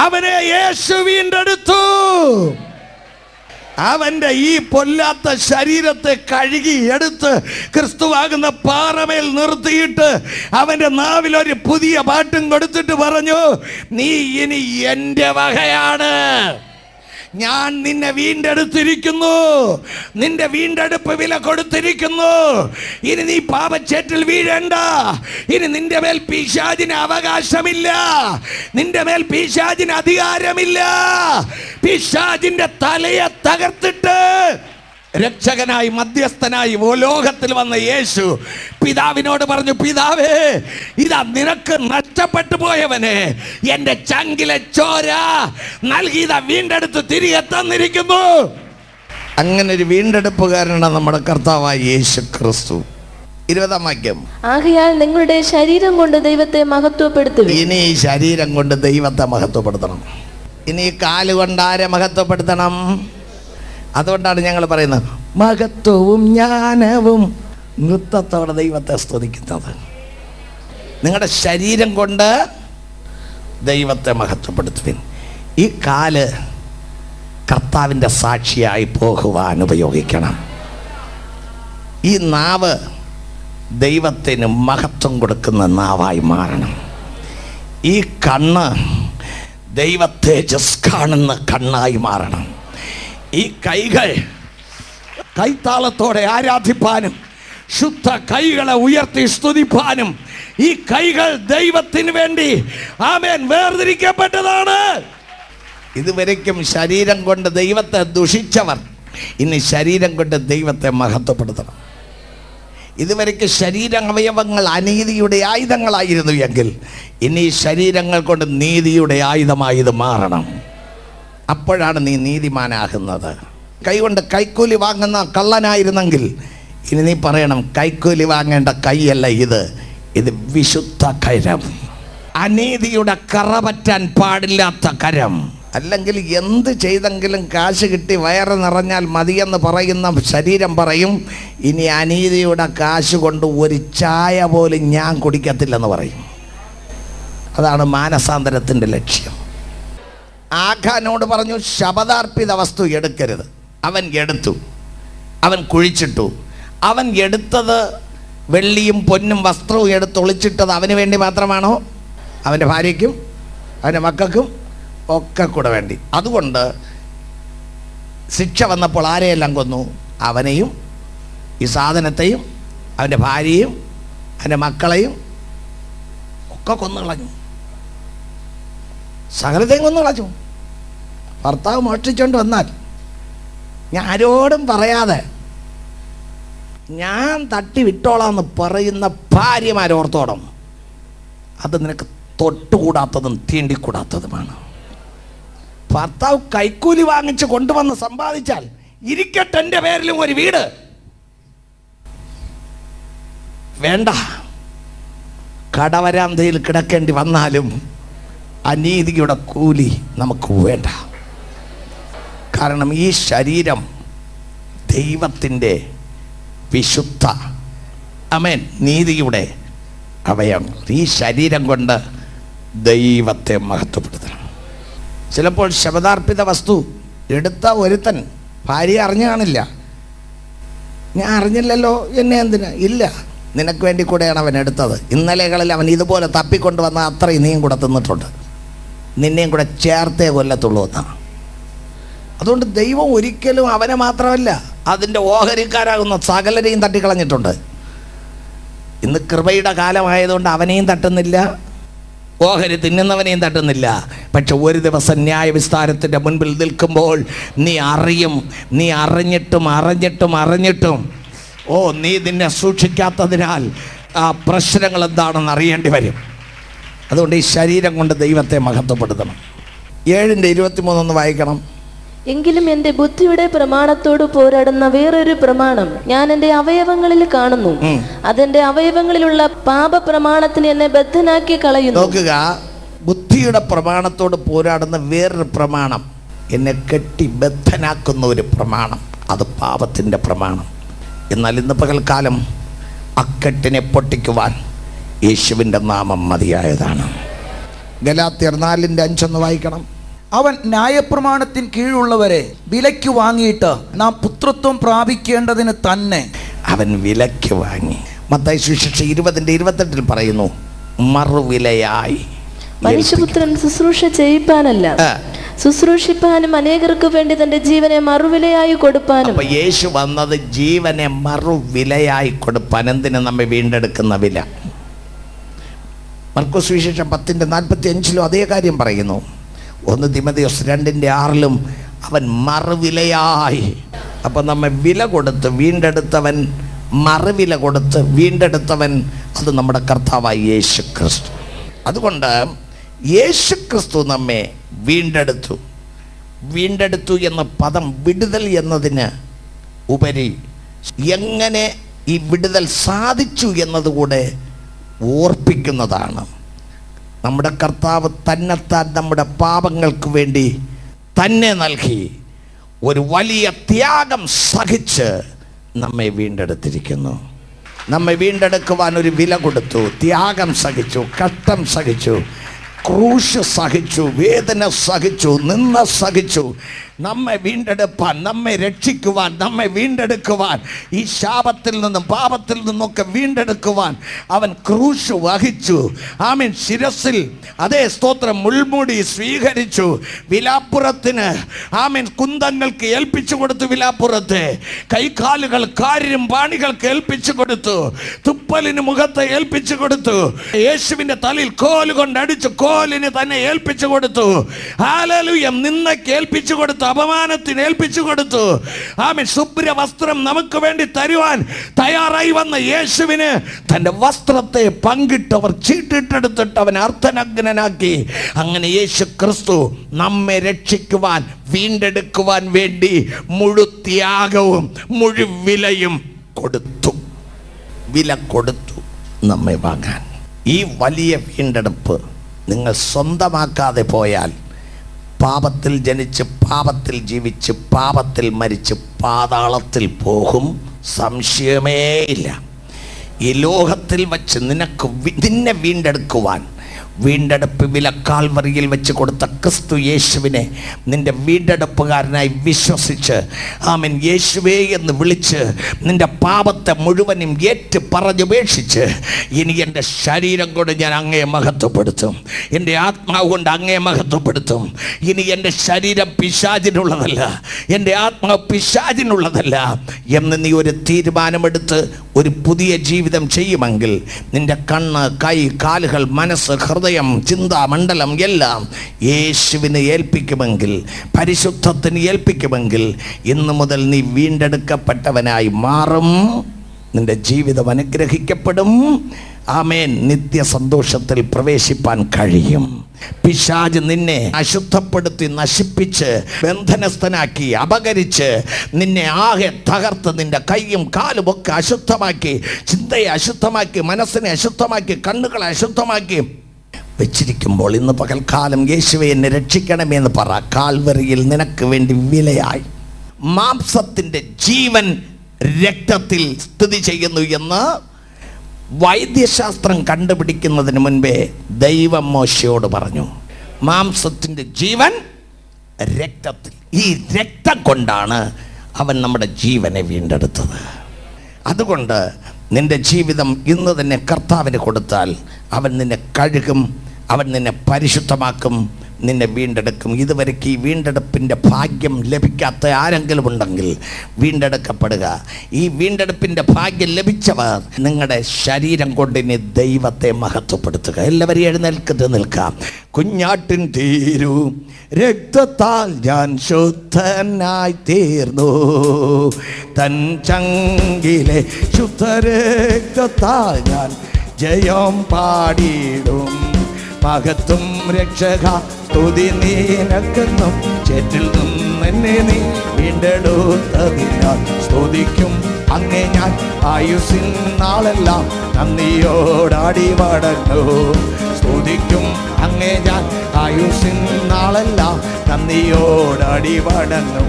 അവനെ യേശു വീണ്ടെടുത്തു. അവൻ്റെ ഈ പൊല്ലാത്ത ശരീരത്തെ കഴുകി എടുത്ത് ക്രിസ്തുവാകുന്ന പാറമേൽ നിർത്തിയിട്ട് അവൻ്റെ നാവിലൊരു പുതിയ പാട്ടും കൊടുത്തിട്ട് പറഞ്ഞു, നീ ഇനി എൻ്റെ വകയാണ്, ഞാൻ നിന്നെ വീണ്ടെടുത്തിരിക്കുന്നു, നിന്റെ വീണ്ടെടുപ്പ് വില കൊടുത്തിരിക്കുന്നു. ഇനി നീ പാപച്ചേറ്റിൽ വീഴണ്ട. ഇനി നിന്റെ മേൽ പിശാചിന് അവകാശമില്ല, നിന്റെ മേൽ പിശാചിന് അധികാരമില്ല. പിശാചിന്റെ തലയെ തകർത്തിട്ട് രക്ഷകനായി മധ്യസ്ഥനായി ലോകത്തിൽ വന്ന യേശു പിതാവിനോട് പറഞ്ഞു, പിതാവേ, ഇതാ നിനക്ക് നഷ്ടപ്പെട്ടു പോയവനെ എൻ്റെ ചങ്കിലെ ചോര നൽകിയത വീണ്ടെടുത്ത് തിരികെ തന്നിരിക്കുന്നു. അങ്ങനെ ഒരു വീണ്ടെടുപ്പുകാരനാണ് നമ്മുടെ കർത്താവായ യേശു ക്രിസ്തു. 20-ാം വാക്യം, ആകയാൽ നിങ്ങളുടെ ശരീരം കൊണ്ട് ദൈവത്തെ മഹത്വപ്പെടുത്തുവിൻ. ഇനി ഈ ശരീരം കൊണ്ട് ദൈവത്തെ മഹത്വപ്പെടുത്തണം. ഇനി ഈ കാലുകൊണ്ട് ആരെ മഹത്വപ്പെടുത്തണം? അതുകൊണ്ടാണ് ഞങ്ങൾ പറയുന്നത് മഹത്വവും ജ്ഞാനവും നൃത്തത്തോടെ ദൈവത്തെ സ്തുതിക്കുന്നത്. നിങ്ങളുടെ ശരീരം കൊണ്ട് ദൈവത്തെ മഹത്വപ്പെടുത്തുവിൻ. ഈ കാല് കർത്താവിൻ്റെ സാക്ഷിയായി പോകുവാൻ ഉപയോഗിക്കണം. ഈ നാവ് ദൈവത്തിന് മഹത്വം കൊടുക്കുന്ന നാവായി മാറണം. ഈ കണ്ണ് ദൈവ തേജസ് കാണുന്ന കണ്ണായി മാറണം. ഈ കൈകൾ കൈത്താളത്തോടെ ആരാധിപ്പാനും ശുദ്ധ കൈകളെ ഉയർത്തി സ്തുതിപ്പാനും ഈ കൈകൾ ദൈവത്തിന് വേണ്ടി ആമേൻ വേർതിരിക്കപ്പെട്ടതാണ്. ഇതുവരയ്ക്കും ശരീരം കൊണ്ട് ദൈവത്തെ ദുഷിച്ചവർ ഇനി ശരീരം കൊണ്ട് ദൈവത്തെ മഹത്വപ്പെടുത്തണം. ഇതുവരയ്ക്ക് ശരീര അവയവങ്ങൾ അനീതിയുടെ ആയുധങ്ങളായിരുന്നു എങ്കിൽ ഇനി ശരീരങ്ങൾ കൊണ്ട് നീതിയുടെ ആയുധമായി ഇത് മാറണം. അപ്പോഴാണ് നീ നീതിമാനാകുന്നത്. കൈകൊണ്ട് കൈക്കൂലി വാങ്ങുന്ന കള്ളനായിരുന്നെങ്കിൽ ഇനി നീ പറയണം, കൈക്കൂലി വാങ്ങേണ്ട കൈയല്ല ഇത് വിശുദ്ധ കരം, അനീതിയുടെ കറ പറ്റാൻ പാടില്ലാത്ത കരം. അല്ലെങ്കിൽ എന്ത് ചെയ്തെങ്കിലും കാശ് കിട്ടി വയറ് നിറഞ്ഞാൽ മതിയെന്ന് പറയുന്ന ശരീരം പറയും, ഇനി അനീതിയുടെ കാശ് കൊണ്ട് ഒരു ചായ പോലും ഞാൻ കുടിക്കത്തില്ലെന്ന് പറയും. അതാണ് മാനസാന്തരത്തിൻ്റെ ലക്ഷ്യം. ആഖാനോട് പറഞ്ഞു, ശപഥാർപ്പിത വസ്തു എടുക്കരുത്. അവൻ എടുത്തു, അവൻ കുഴിച്ചിട്ടു. അവൻ എടുത്തത് വെള്ളിയും പൊന്നും വസ്ത്രവും എടുത്ത് ഒളിച്ചിട്ടത് അവന് വേണ്ടി മാത്രമാണോ? അവൻ്റെ ഭാര്യയ്ക്കും അവൻ്റെ മക്കൾക്കും ഒക്കെ കൂടെ വേണ്ടി. അതുകൊണ്ട് ശിക്ഷ വന്നപ്പോൾ ആരെയെല്ലാം കൊന്നു? അവനെയും ഈ സാധനത്തെയും അവൻ്റെ ഭാര്യയും അവൻ്റെ മക്കളെയും ഒക്കെ കൊന്നു കളഞ്ഞു. സകലത്തെയും കൊന്നു കളഞ്ഞു. ഭർത്താവ് മോഷ്ടിച്ചുകൊണ്ട് വന്നാൽ ഞാൻ ആരോടും പറയാതെ ഞാൻ തട്ടി വിട്ടോളാന്ന് പറയുന്ന ഭാര്യമാരോർത്തോളം അത് നിനക്ക് തൊട്ടുകൂടാത്തതും തീണ്ടിക്കൂടാത്തതുമാണ്. ഭർത്താവ് കൈക്കൂലി വാങ്ങിച്ച് കൊണ്ടുവന്ന് സമ്പാദിച്ചാൽ ഇരിക്കട്ടെ എൻ്റെ പേരിലും ഒരു വീട്, വേണ്ട. കടവരാന്തയിൽ കിടക്കേണ്ടി വന്നാലും അനീതിയുടെ കൂലി നമുക്ക് വേണ്ട. കാരണം ഈ ശരീരം ദൈവത്തിൻ്റെ വിശുദ്ധ ആമേൻ നീതിയുടെ അവയവങ്ങൾ. ഈ ശരീരം കൊണ്ട് ദൈവത്തെ മഹത്വപ്പെടുത്തണം. ചിലപ്പോൾ ശപഥാർപ്പിത വസ്തു എടുത്ത ഒരുത്തൻ ഭാര്യ അറിഞ്ഞു കാണില്ല. ഞാൻ അറിഞ്ഞില്ലല്ലോ, എന്നെ എന്തിനാ? ഇല്ല, നിനക്ക് വേണ്ടി കൂടെയാണ് അവൻ എടുത്തത്. ഇന്നലെകളിൽ അവൻ ഇതുപോലെ തപ്പിക്കൊണ്ട് വന്ന അത്രയും നീയും കൂടെ തിന്നിട്ടുണ്ട്. നിന്നെയും കൂടെ ചേർത്തേ കൊല്ലത്തുള്ളൂ എന്നാണ്. അതുകൊണ്ട് ദൈവം ഒരിക്കലും അവനെ മാത്രമല്ല, അതിൻ്റെ ഓഹരിക്കാരാകുന്ന സകലരെയും തട്ടിക്കളഞ്ഞിട്ടുണ്ട്. ഇന്ന് കൃപയുടെ കാലമായതുകൊണ്ട് അവനെയും തട്ടുന്നില്ല, ഓഹരി തിന്നുന്നവനെയും തട്ടുന്നില്ല. പക്ഷെ ഒരു ദിവസം ന്യായവിസ്താരത്തിൻ്റെ മുൻപിൽ നിൽക്കുമ്പോൾ നീ അറിയും. നീ അറിഞ്ഞിട്ടും നീ നിന്നെ സൂക്ഷിക്കാത്തതിനാൽ ആ പ്രശ്നങ്ങൾ എന്താണെന്ന് അറിയേണ്ടി വരും. അതുകൊണ്ട് ഈ ശരീരം കൊണ്ട് ദൈവത്തെ മഹത്വപ്പെടുത്തണം. 7:23 വായിക്കണം. എങ്കിലും എൻ്റെ ബുദ്ധിയുടെ പ്രമാണത്തോട് പോരാടുന്ന വേറൊരു പ്രമാണം ഞാൻ എൻ്റെ അവയവങ്ങളിൽ കാണുന്നു. അതെന്റെ അവയവങ്ങളിലുള്ള പാപ പ്രമാണത്തിന് എന്നെ ബദ്ധനാക്കി കളയുന്നു. നോക്കുക, ബുദ്ധിയുടെ പ്രമാണത്തോട് പോരാടുന്ന വേറൊരു പ്രമാണം, എന്നെ കെട്ടി ബദ്ധനാക്കുന്ന ഒരു പ്രമാണം, അത് പാപത്തിൻ്റെ പ്രമാണം. എന്നാൽ ഇന്ന് പകൽക്കാലം അക്കെട്ടിനെ പൊട്ടിക്കുവാൻ യേശുവിൻ്റെ നാമം മതിയായതാണ്. ഗലാത്യർ 4:5 വായിക്കണം. അവൻ ന്യായപ്രമാണത്തിന് കീഴുള്ളവരെ വിലയ്ക്ക് വാങ്ങിയിട്ട് നാം പുത്രത്വം പ്രാപിക്കേണ്ടതിന് തന്നെ അവൻ വിലയ്ക്ക് വാങ്ങി. മത്തായി സുവിശേഷം 20:28 പറയുന്നു, മറുവിലയായി. മനുഷ്യപുത്രൻ ശുശ്രൂഷ ചെയ്യിപ്പാനല്ല, ശുശ്രൂഷിപ്പാനും അനേകർക്ക് വേണ്ടി തന്റെ ജീവനെ മറുവിലയായി കൊടുപ്പാനും. അപ്പൊ യേശു വന്നത് ജീവനെ മറുവിലയായി കൊടുപ്പാൻ. എന്തിനു? നമ്മെ വീണ്ടെടുക്കുന്ന വില. മർക്കോസ് സുവിശേഷം 10:45 അതേ കാര്യം പറയുന്നു. 1 തിമോഥെയോസ് 2:6 അവൻ മറുവിലയായി. അപ്പം നമ്മെ വില കൊടുത്ത് വീണ്ടെടുത്തവൻ, മറുവില കൊടുത്ത് വീണ്ടെടുത്തവൻ, അത് നമ്മുടെ കർത്താവായ യേശു ക്രിസ്തു. അതുകൊണ്ട് യേശു ക്രിസ്തു നമ്മെ വീണ്ടെടുത്തു എന്ന പദം വിടുതൽ എന്നതിന് ഉപരി എങ്ങനെ ഈ വിടുതൽ സാധിച്ചു എന്നതുകൂടെ ഓർപ്പിക്കുന്നതാണ്. നമ്മുടെ കർത്താവ് തന്നെത്താൻ നമ്മുടെ പാപങ്ങൾക്ക് വേണ്ടി തന്നെ നൽകി ഒരു വലിയ ത്യാഗം സഹിച്ച് നമ്മെ വീണ്ടെടുത്തിരിക്കുന്നു. നമ്മെ വീണ്ടെടുക്കുവാൻ ഒരു വില കൊടുത്തു, ത്യാഗം സഹിച്ചു, കഷ്ടം സഹിച്ചു, ക്രൂശ് സഹിച്ചു, വേദന സഹിച്ചു, നിന്ന സഹിച്ചു, നമ്മെ വീണ്ടെടുപ്പാൻ, നമ്മെ രക്ഷിക്കുവാൻ, നമ്മെ വീണ്ടെടുക്കുവാൻ, ഈ ശാപത്തിൽ നിന്നും പാപത്തിൽ നിന്നൊക്കെ വീണ്ടെടുക്കുവാൻ അവൻ ക്രൂശ് വഹിച്ചു. ആമേൻ. ശിരസിൽ അതേ സ്തോത്രം മുൾമുടി സ്വീകരിച്ചു. വിലാപ്പുറത്തിന് ആമേൻ കുന്തങ്ങൾക്ക് ഏൽപ്പിച്ചു കൊടുത്തു. വിലാപ്പുറത്തെ കൈകാലുകൾ കാര്യം പാണികൾക്ക് ഏൽപ്പിച്ചു കൊടുത്തു. തുപ്പലിന് മുഖത്തെ ഏൽപ്പിച്ചു കൊടുത്തു. യേശുവിന്റെ തലയിൽ കോല് കൊണ്ടടിച്ചു കോലിന് തന്നെ ഏൽപ്പിച്ചു കൊടുത്തു. ഹല്ലേലൂയ. നിന്നയ്ക്ക് ഏൽപ്പിച്ചു കൊടുത്തു, അപമാനത്തിന് ഏൽപ്പിച്ചു കൊടുത്തു. ആമേൻ. ശുഭ്ര വസ്ത്രം നമുക്ക് വേണ്ടി തരുവാൻ തയ്യാറായി വന്ന യേശുവിന് തന്റെ വസ്ത്രത്തെ പങ്കിട്ടവർ ചീട്ടിട്ടെടുത്തിട്ട് അവൻ അർത്ഥനഗ്നനാക്കി. അങ്ങനെ യേശു ക്രിസ്തു നമ്മെ രക്ഷിക്കുവാൻ, വീണ്ടെടുക്കുവാൻ വേണ്ടി മുഴുത്യാഗവും മുഴുവിലയും കൊടുത്തു. വില കൊടുത്തു നമ്മെ വാങ്ങാൻ. ഈ വലിയ വീണ്ടെടുപ്പ് നിങ്ങൾ സ്വന്തമാക്കാതെ പോയാൽ പാപത്തിൽ ജനിച്ച് പാപത്തിൽ ജീവിച്ച് പാപത്തിൽ മരിച്ച് പാതാളത്തിൽ പോകും, സംശയമേ ഇല്ല. ഈ ലോകത്തിൽ വച്ച് നിന്നെ വീണ്ടെടുക്കുവാൻ വീണ്ടെടുപ്പ് വില കാൽവറിയിൽ വെച്ച് കൊടുത്ത ക്രിസ്തു യേശുവിനെ നിന്റെ വീണ്ടെടുപ്പുകാരനായി വിശ്വസിച്ച് ആമേൻ യേശുവേ എന്ന് വിളിച്ച് നിന്റെ പാപത്തെ മുഴുവനും ഏറ്റു പറഞ്ഞുപേക്ഷിച്ച് ഇനി എൻ്റെ ശരീരം കൊണ്ട് ഞാൻ അങ്ങയെ മഹത്വപ്പെടുത്തും, എൻ്റെ ആത്മാവ് കൊണ്ട് അങ്ങയെ മഹത്വപ്പെടുത്തും. ഇനി എൻ്റെ ശരീരം പിശാചിനുള്ളതല്ല, എൻ്റെ ആത്മാവ് പിശാചിനുള്ളതല്ല എന്ന് നീ ഒരു തീരുമാനമെടുത്ത് ഒരു പുതിയ ജീവിതം ചെയ്യുമെങ്കിൽ നിന്റെ കണ്ണ്, കൈ, കാലുകൾ, മനസ്സ്, ഹൃദയം, ചിന്താമണ്ഡലം എല്ലാം യേശുവിന് ഏൽപ്പിക്കുമെങ്കിൽ, പരിശുദ്ധത്തിന് ഏൽപ്പിക്കുമെങ്കിൽ ഇന്നു മുതൽ നീ വീണ്ടെടുക്കപ്പെട്ടവനായി മാറും. നിന്റെ ജീവിതം അനുഗ്രഹിക്കപ്പെടും. ആമേൻ. നിത്യ സന്തോഷത്തിൽ പ്രവേശിപ്പാൻ കഴിയും. പിശാച് നിന്നെ അശുദ്ധപ്പെടുത്തി നശിപ്പിച്ച് ബന്ധനസ്ഥനാക്കി അപകരിച്ച് നിന്നെ ആകെ തകർത്ത് നിന്റെ കൈയും കാലും ഒക്കെ അശുദ്ധമാക്കി, ചിന്തയെ അശുദ്ധമാക്കി, മനസ്സിനെ അശുദ്ധമാക്കി, കണ്ണുകളെ അശുദ്ധമാക്കി വെച്ചിരിക്കുമ്പോൾ ഇന്ന് പകൽക്കാലം യേശുവേ എന്നെ രക്ഷിക്കണമേ എന്ന് പറ. കാൽവറിയിൽ നിനക്ക് വേണ്ടി വിലയായി മാംസത്തിൻ്റെ ജീവൻ രക്തത്തിൽ സ്ഥിതി ചെയ്യുന്നു എന്ന് വൈദ്യശാസ്ത്രം കണ്ടുപിടിക്കുന്നതിന് മുൻപേ ദൈവം മോശയോട് പറഞ്ഞു. മാംസത്തിൻ്റെ ജീവൻ രക്തത്തിൽ. ഈ രക്തം കൊണ്ടാണ് അവൻ നമ്മുടെ ജീവനെ വീണ്ടെടുത്തത്. അതുകൊണ്ട് നിന്റെ ജീവിതം ഇന്ന് തന്നെ കർത്താവിന് കൊടുത്താൽ അവൻ നിന്നെ കഴുകും, അവൻ നിന്നെ പരിശുദ്ധമാക്കും, നിന്നെ വീണ്ടെടുക്കും. ഇതുവരെയ്ക്ക് ഈ വീണ്ടെടുപ്പിൻ്റെ ഭാഗ്യം ലഭിക്കാത്ത ആരെങ്കിലും ഉണ്ടെങ്കിൽ വീണ്ടെടുക്കപ്പെടുക. ഈ വീണ്ടെടുപ്പിൻ്റെ ഭാഗ്യം ലഭിച്ചവർ നിങ്ങളുടെ ശരീരം കൊണ്ട് ഇനി ദൈവത്തെ മഹത്വപ്പെടുത്തുക. എല്ലാവരും എഴുന്നേൽക്കത്ത് നിൽക്കാം. കുഞ്ഞാട്ടിൻ തീരു രക്തത്താൽ ഞാൻ ശുദ്ധനായി തീർന്നു, തൻ ചങ്കിലെ ശുദ്ധരക്തത്താൽ ഞാൻ ജയം പാടിയിടും. മഹത്വം രക്ഷക സ്തുതി നീനക്കെന്നും ചേറ്റിൽ നിന്നെ നീ വീണ്ടെടുത്തതിനാൽ സ്തുതിക്കും അങ്ങേ ഞാൻ ആയുസ്സിൻ നാളെല്ലാം നന്ദിയോടാടി വടങ്ങൂ. സ്തുതിക്കും അങ്ങേ ഞാൻ ആയുസ്സിൻ നാളെല്ലാം നന്ദിയോടാടി വടങ്ങും.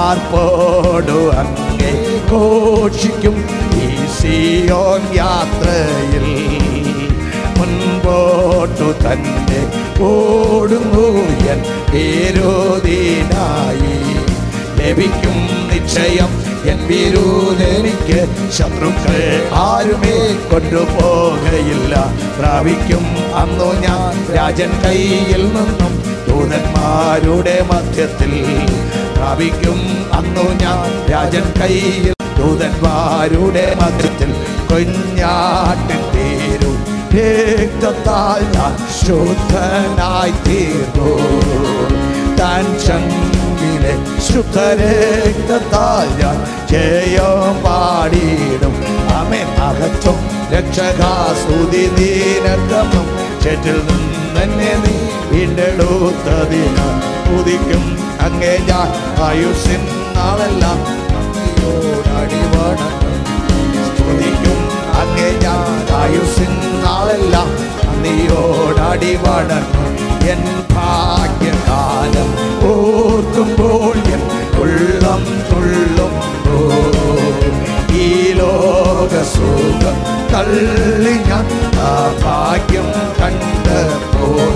ആർപ്പോടു അങ്ങേ ഘോഷിക്കും ഈ സിയോൻ യാത്രയിൽ. മുൻപോട്ടു തന്നെ ഓടുന്നു എൻ പേരോധീനായി. ലഭിക്കും നിശ്ചയം എൻ വിരോധനിക്ക്, ശത്രുക്കൾ ആരുമേ കൊണ്ടുപോകയില്ല. പ്രാപിക്കും അന്നു ഞാൻ രാജൻ കയ്യിൽ നിന്നും ദൂതന്മാരുടെ മധ്യത്തിൽ. പ്രാപിക്കും അന്നു ഞാൻ രാജൻ കയ്യിൽ ദൂതന്മാരുടെ മധ്യത്തിൽ. കുഞ്ഞാട്ടിൻ തീരു രക്തത്താൽ ഞാൻ ശുദ്ധനായി തീർന്നു, താൻ ചങ്കിലെ ശുദ്ധരക്തത്താൽ ഞാൻ ജയം പാടിയിടും. ആമേൻ. മഹത്വം രക്ഷകാ സ്തുതി നീനക്കെന്നും ചേറ്റിൽ നിന്നെ നീ വീണ്ടെടുത്തതിനാൽ സ്തുതിക്കും അങ്ങേ ഞാൻ ആയുസ്സിൻ നാളെല്ലാം നന്ദിയോടാടി വണങ്ങും. സ്തുതിക്കും അങ്ങേ ഞാൻ ആയുസ്സിൻ നാളെല്ലാം നന്ദിയോടാടി വണങ്ങും. എൻ ഭാഗ്യകാലം ഓർക്കുമ്പോൾ എൻ ഉള്ളം തുള്ളുമ്പോൾ ഈ ലോകസുഖം തള്ളി ഞാൻ ആ ഭാഗ്യം കണ്ടപ്പോൾ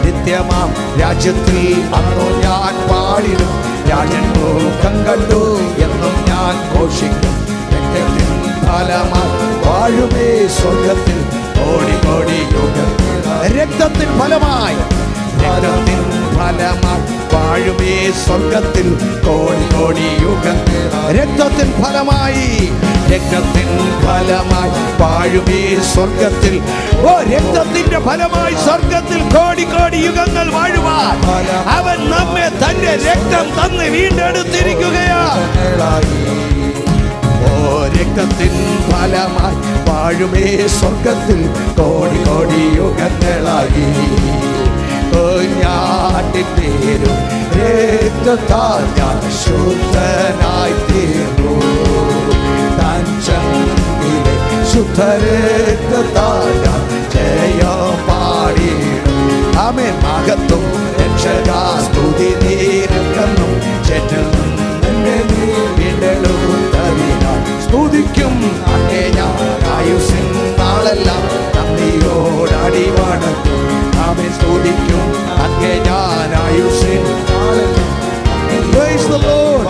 നിത്യമാം രാജ്യത്തിൽ അന്നു ഞാൻ പാടിടും. രാജൻ മുഖം കണ്ടു എന്നും ഞാൻ ഘോഷിക്കും. രക്തത്തിൻ ഫലമായി വാഴുമേ സ്വർഗത്തിൽ കോടി കോടി യുഗം. രക്തത്തിൻ ഫലമായി വാഴുമേ സ്വർഗത്തിൽ കോടി കോടി യുഗങ്ങൾ. രക്തത്തിൻ ഫലമായി വാഴുമേ സ്വർഗത്തിൽ. ഓ, രക്തത്തിന്റെ ഫലമായി സ്വർഗത്തിൽ കോടി കോടി യുഗങ്ങൾ വാഴുവാൻ അവൻ നമ്മെ തന്റെ രക്തം തന്ന് വീണ്ടെടുത്തിരിക്കുകയാണ്. ഓ, രക്തത്തിൻ ഫലമായി വാഴുമേ സ്വർഗത്തിൽ കോടി കോടി യുഗങ്ങളായി. ഞാട്ടിത്തീരും രക്തത്താൽ ഞാൻ ശുദ്ധനായി തീർന്നു. താൻ ചങ്കിലെ ശുദ്ധരക്തത്താൽ ഞാൻ ജയം പാടിയിടും. ആമേൻ. മഹത്വം രക്ഷകാ സ്തുതി നിനക്കെന്നും ചേറ്റിൽ നിന്ന് നീ വീണ്ടെടുത്തതിനാൽ സ്തുതിക്കും അങ്ങേ ഞാൻ ആയുസ്സിൻ നാളെല്ലാം നന്ദിയോടടി വണങ്ങും. ആമേൻ. സ്തുതിക്കും അങ്ങേ ഞാൻ ആയുസ്സിൻ നാളെല്ലാം. Praise the Lord.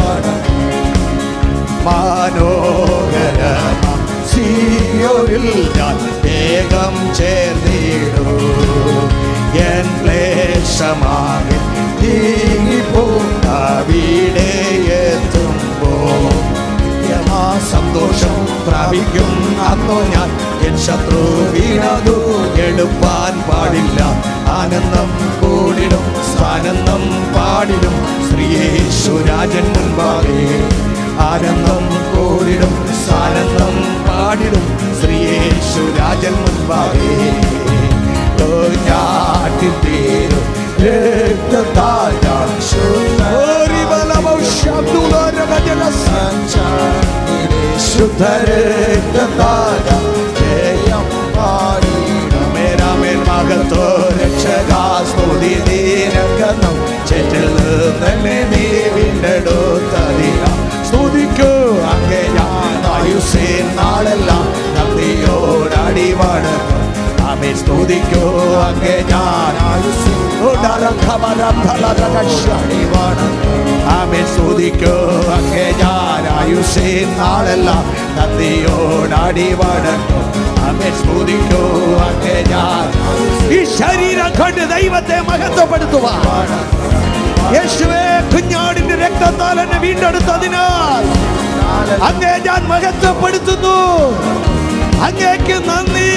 മനോഹരമാം സിയോനിൽ ഞാൻ വേഗം ചേർന്നിടും. എൻ ക്ലേശമാകെ നീങ്ങിപ്പോകും. അവിടെ എത്തുമ്പോൾ സന്തോഷം പ്രാപിക്കും. അന്നോ ഞാൻ എൻ ശത്രു വീണതു എടുപ്പാൻ പാടില്ല. ആനന്ദം കൂടിടും ആനന്ദം പാടിടും ശ്രീയേശുരാജൻ മുൻപാകെ. ആനന്ദം കൂടിടും ആനന്ദം പാടിടും ശ്രീയേശുരാജൻ മുൻപാകെ. ഞാട്ടിത്തീരും രക്തത്താൽ ഞാൻ ശുദ്ധരക്തത്താൽ ജയം പാടിയിടും. മേരാമേൽ മഹത്വ രക്ഷകാ സ്തുതി നിനക്കെന്നും ചേറ്റിൽ നിന്ന് നീ വീണ്ടെടുത്തതിനാൽ സ്തുതിക്കൂ അങ്ങേ ഞാൻ ആയുസ്സിൻ നാളെല്ലാം നന്ദിയോടടി വണങ്ങും. ആമേൻ. സ്തുതിക്കൂ അങ്ങേ ഞാൻ ആയുസ്സിൻ ആമേൻ. സ്തുതിക്കൂ അങ്ങേ ഞാൻ ആയുസ്സിൻ നാളെല്ലാം നന്ദിയോടടി വണങ്ങും. ആമേൻ. സ്തുതിക്കൂ അങ്ങേ ഞാൻ. ഈ ശരീരം കൊണ്ട് ദൈവത്തെ മഹത്വപ്പെടുത്തുവാൻ യേശുവേ കുഞ്ഞാടിന്റെ രക്തത്താൽ എന്നെ വീണ്ടെടുത്തതിനാൽ അങ്ങേ ഞാൻ മഹത്വപ്പെടുത്തുന്നു. അങ്ങേക്ക് നന്ദി.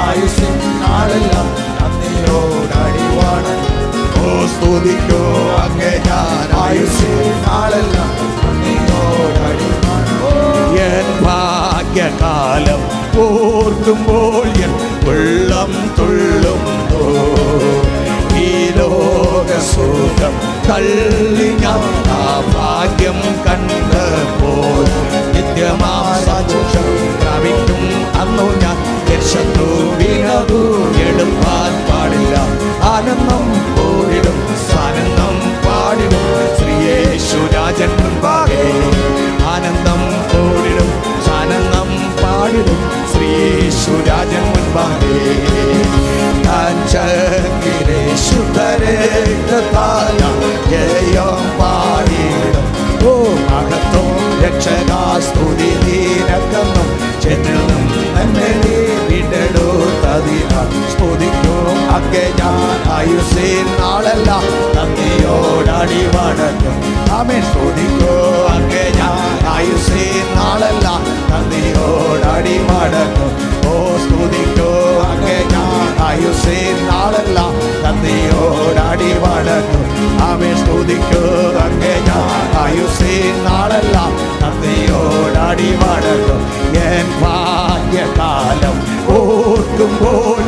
ആയുസ്സിൻ നാളെല്ലാം നന്ദിയോടടി വണങ്ങും. ഓ, സ്തുതിക്കൂ അങ്ങേ ഞാൻ ആയുസ്സിൻ നാളെല്ലാം നന്ദിയോടടി വണങ്ങും. എൻ ഭാഗ്യകാലം ഓർക്കുമ്പോൾ എൻ ഉള്ളം തുള്ളുന്നു. ഈ ലോകസുഖം തള്ളി ഞാൻ ആ ഭാഗ്യം കണ്ടപ്പോൾ നിത്യമാം സന്തോഷം പ്രാപിക്കും. അന്നു ഞാൻ ശത്രു വീണതു എടുപ്പാൻ പാടില്ല. ആനന്ദം കൂടിടും ആനന്ദം പാടിടും ശ്രീയേശുരാജൻ മുൻപാകെ. ആനന്ദം കൂടിടും ആനന്ദം പാടിടും ശ്രീയേശുരാജൻ മുൻപാകെ. ചങ്കിലെ ശുദ്ധരക്തത്താൽ ജയം പാടിയിടും. ഓ, മഹത്വം രക്ഷകാ സ്തുതി നിനക്കെന്നും ചേറ്റിൽ നിന്ന് നീ വീണ്ടെടുത്തതിനാൽ സ്തുതിക്കൂ അങ്ങേ ഞാൻ ആയുസ്സിൻ നാളെല്ലാം നന്ദിയോടടി വണങ്ങും. ആമേൻ. സ്തുതിക്കൂ അങ്ങേ ഞാൻ ആയുസ്സിൻ നാളെല്ലാം നന്ദിയോടടി വണങ്ങും. ഓ, സ്തുതിക്കൂ അങ്ങേ ഞാൻ ആയുസ്സിൻ നാളെല്ലാം നന്ദിയോടടി വണങ്ങും. ആമേൻ. സ്തുതിക്കൂ അങ്ങേ ഞാൻ ആയുസ്സിൻ നാളെല്ലാം നന്ദിയോടടി വണങ്ങും. എൻ ഭാഗ്യകാലം ഓർക്കുമ്പോൾ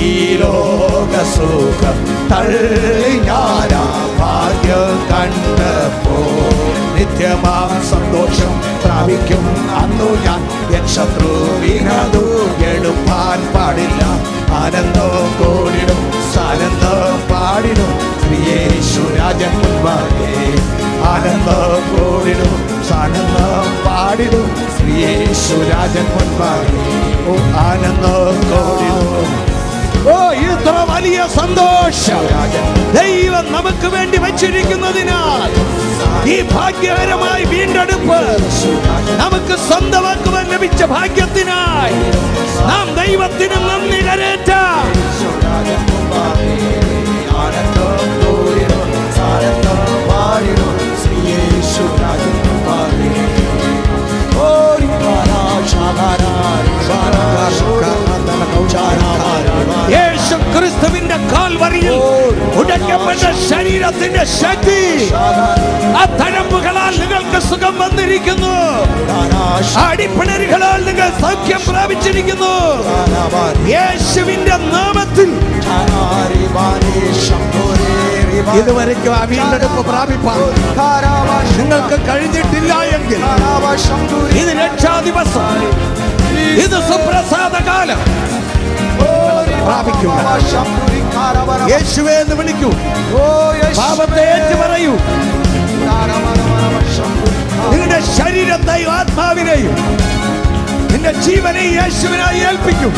ഈ ലോകസുഖം തള്ളി ഞാനാ ഭാഗ്യം കണ്ടപ്പോൾ നിത്യമാം സന്തോഷം പ്രാപിക്കും. അന്നു ഞാൻ എൻ ശത്രു വീണതു എടുപ്പാൻ പാടില്ല. ആനന്ദം കൂടിടും ആനന്ദം പാടിടും ശ്രീയേശുരാജൻ മുൻപാകെ. ആനന്ദം കൂടിടും ആനന്ദം പാടിടും ശ്രീയേശുരാജൻ മുൻപാകെ. ഓ, ആനന്ദം കൂടിടും ഓ, ഇത്ര വലിയ സന്തോഷം ദൈവം നമുക്ക് വേണ്ടി വച്ചിരിക്കുന്നതിനാൽ ഈ ഭാഗ്യകരമായ വീണ്ടെടുപ്പ് നമുക്ക് സ്വന്തമാക്കുവാൻ ലഭിച്ച ഭാഗ്യത്തിനായി നാം ദൈവത്തിന് നന്ദി കരേറ്റാം. യേശു ക്രിസ്തുവിന്റെ കാൽവരിയിൽ ഉടയ്ക്കപ്പെട്ട ശരീരത്തിന്റെ ശക്തി ആ തഴമ്പുകളാൽ നിങ്ങൾക്ക് സുഖം വന്നിരിക്കുന്നു. അടിപ്പിണരുകളാൽ നിങ്ങൾ സൗഖ്യം പ്രാപിച്ചിരിക്കുന്നു. യേശുവിന്റെ നാമത്തിൽ ഇതുവരെയ്ക്കും ആ വീണ്ടെടുപ്പ് പ്രാപിപ്പാൻ നിങ്ങൾക്ക് കഴിഞ്ഞിട്ടില്ല എങ്കിൽ ഇത് രക്ഷാദിവസം, ഇത് സുപ്രസാദ കാലം പ്രാപിക്കുക. യേശുവേ എന്ന് വിളിക്കൂ, പാപത്തെ ഏറ്റു പറയൂ, നിങ്ങളുടെ ശരീരത്തെയും ആത്മാവിനെയും നിന്റെ ജീവനെയും യേശുവിനായി ഏൽപ്പിക്കൂ.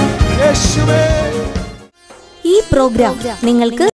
ഈ പ്രോഗ്രാം നിങ്ങൾക്ക്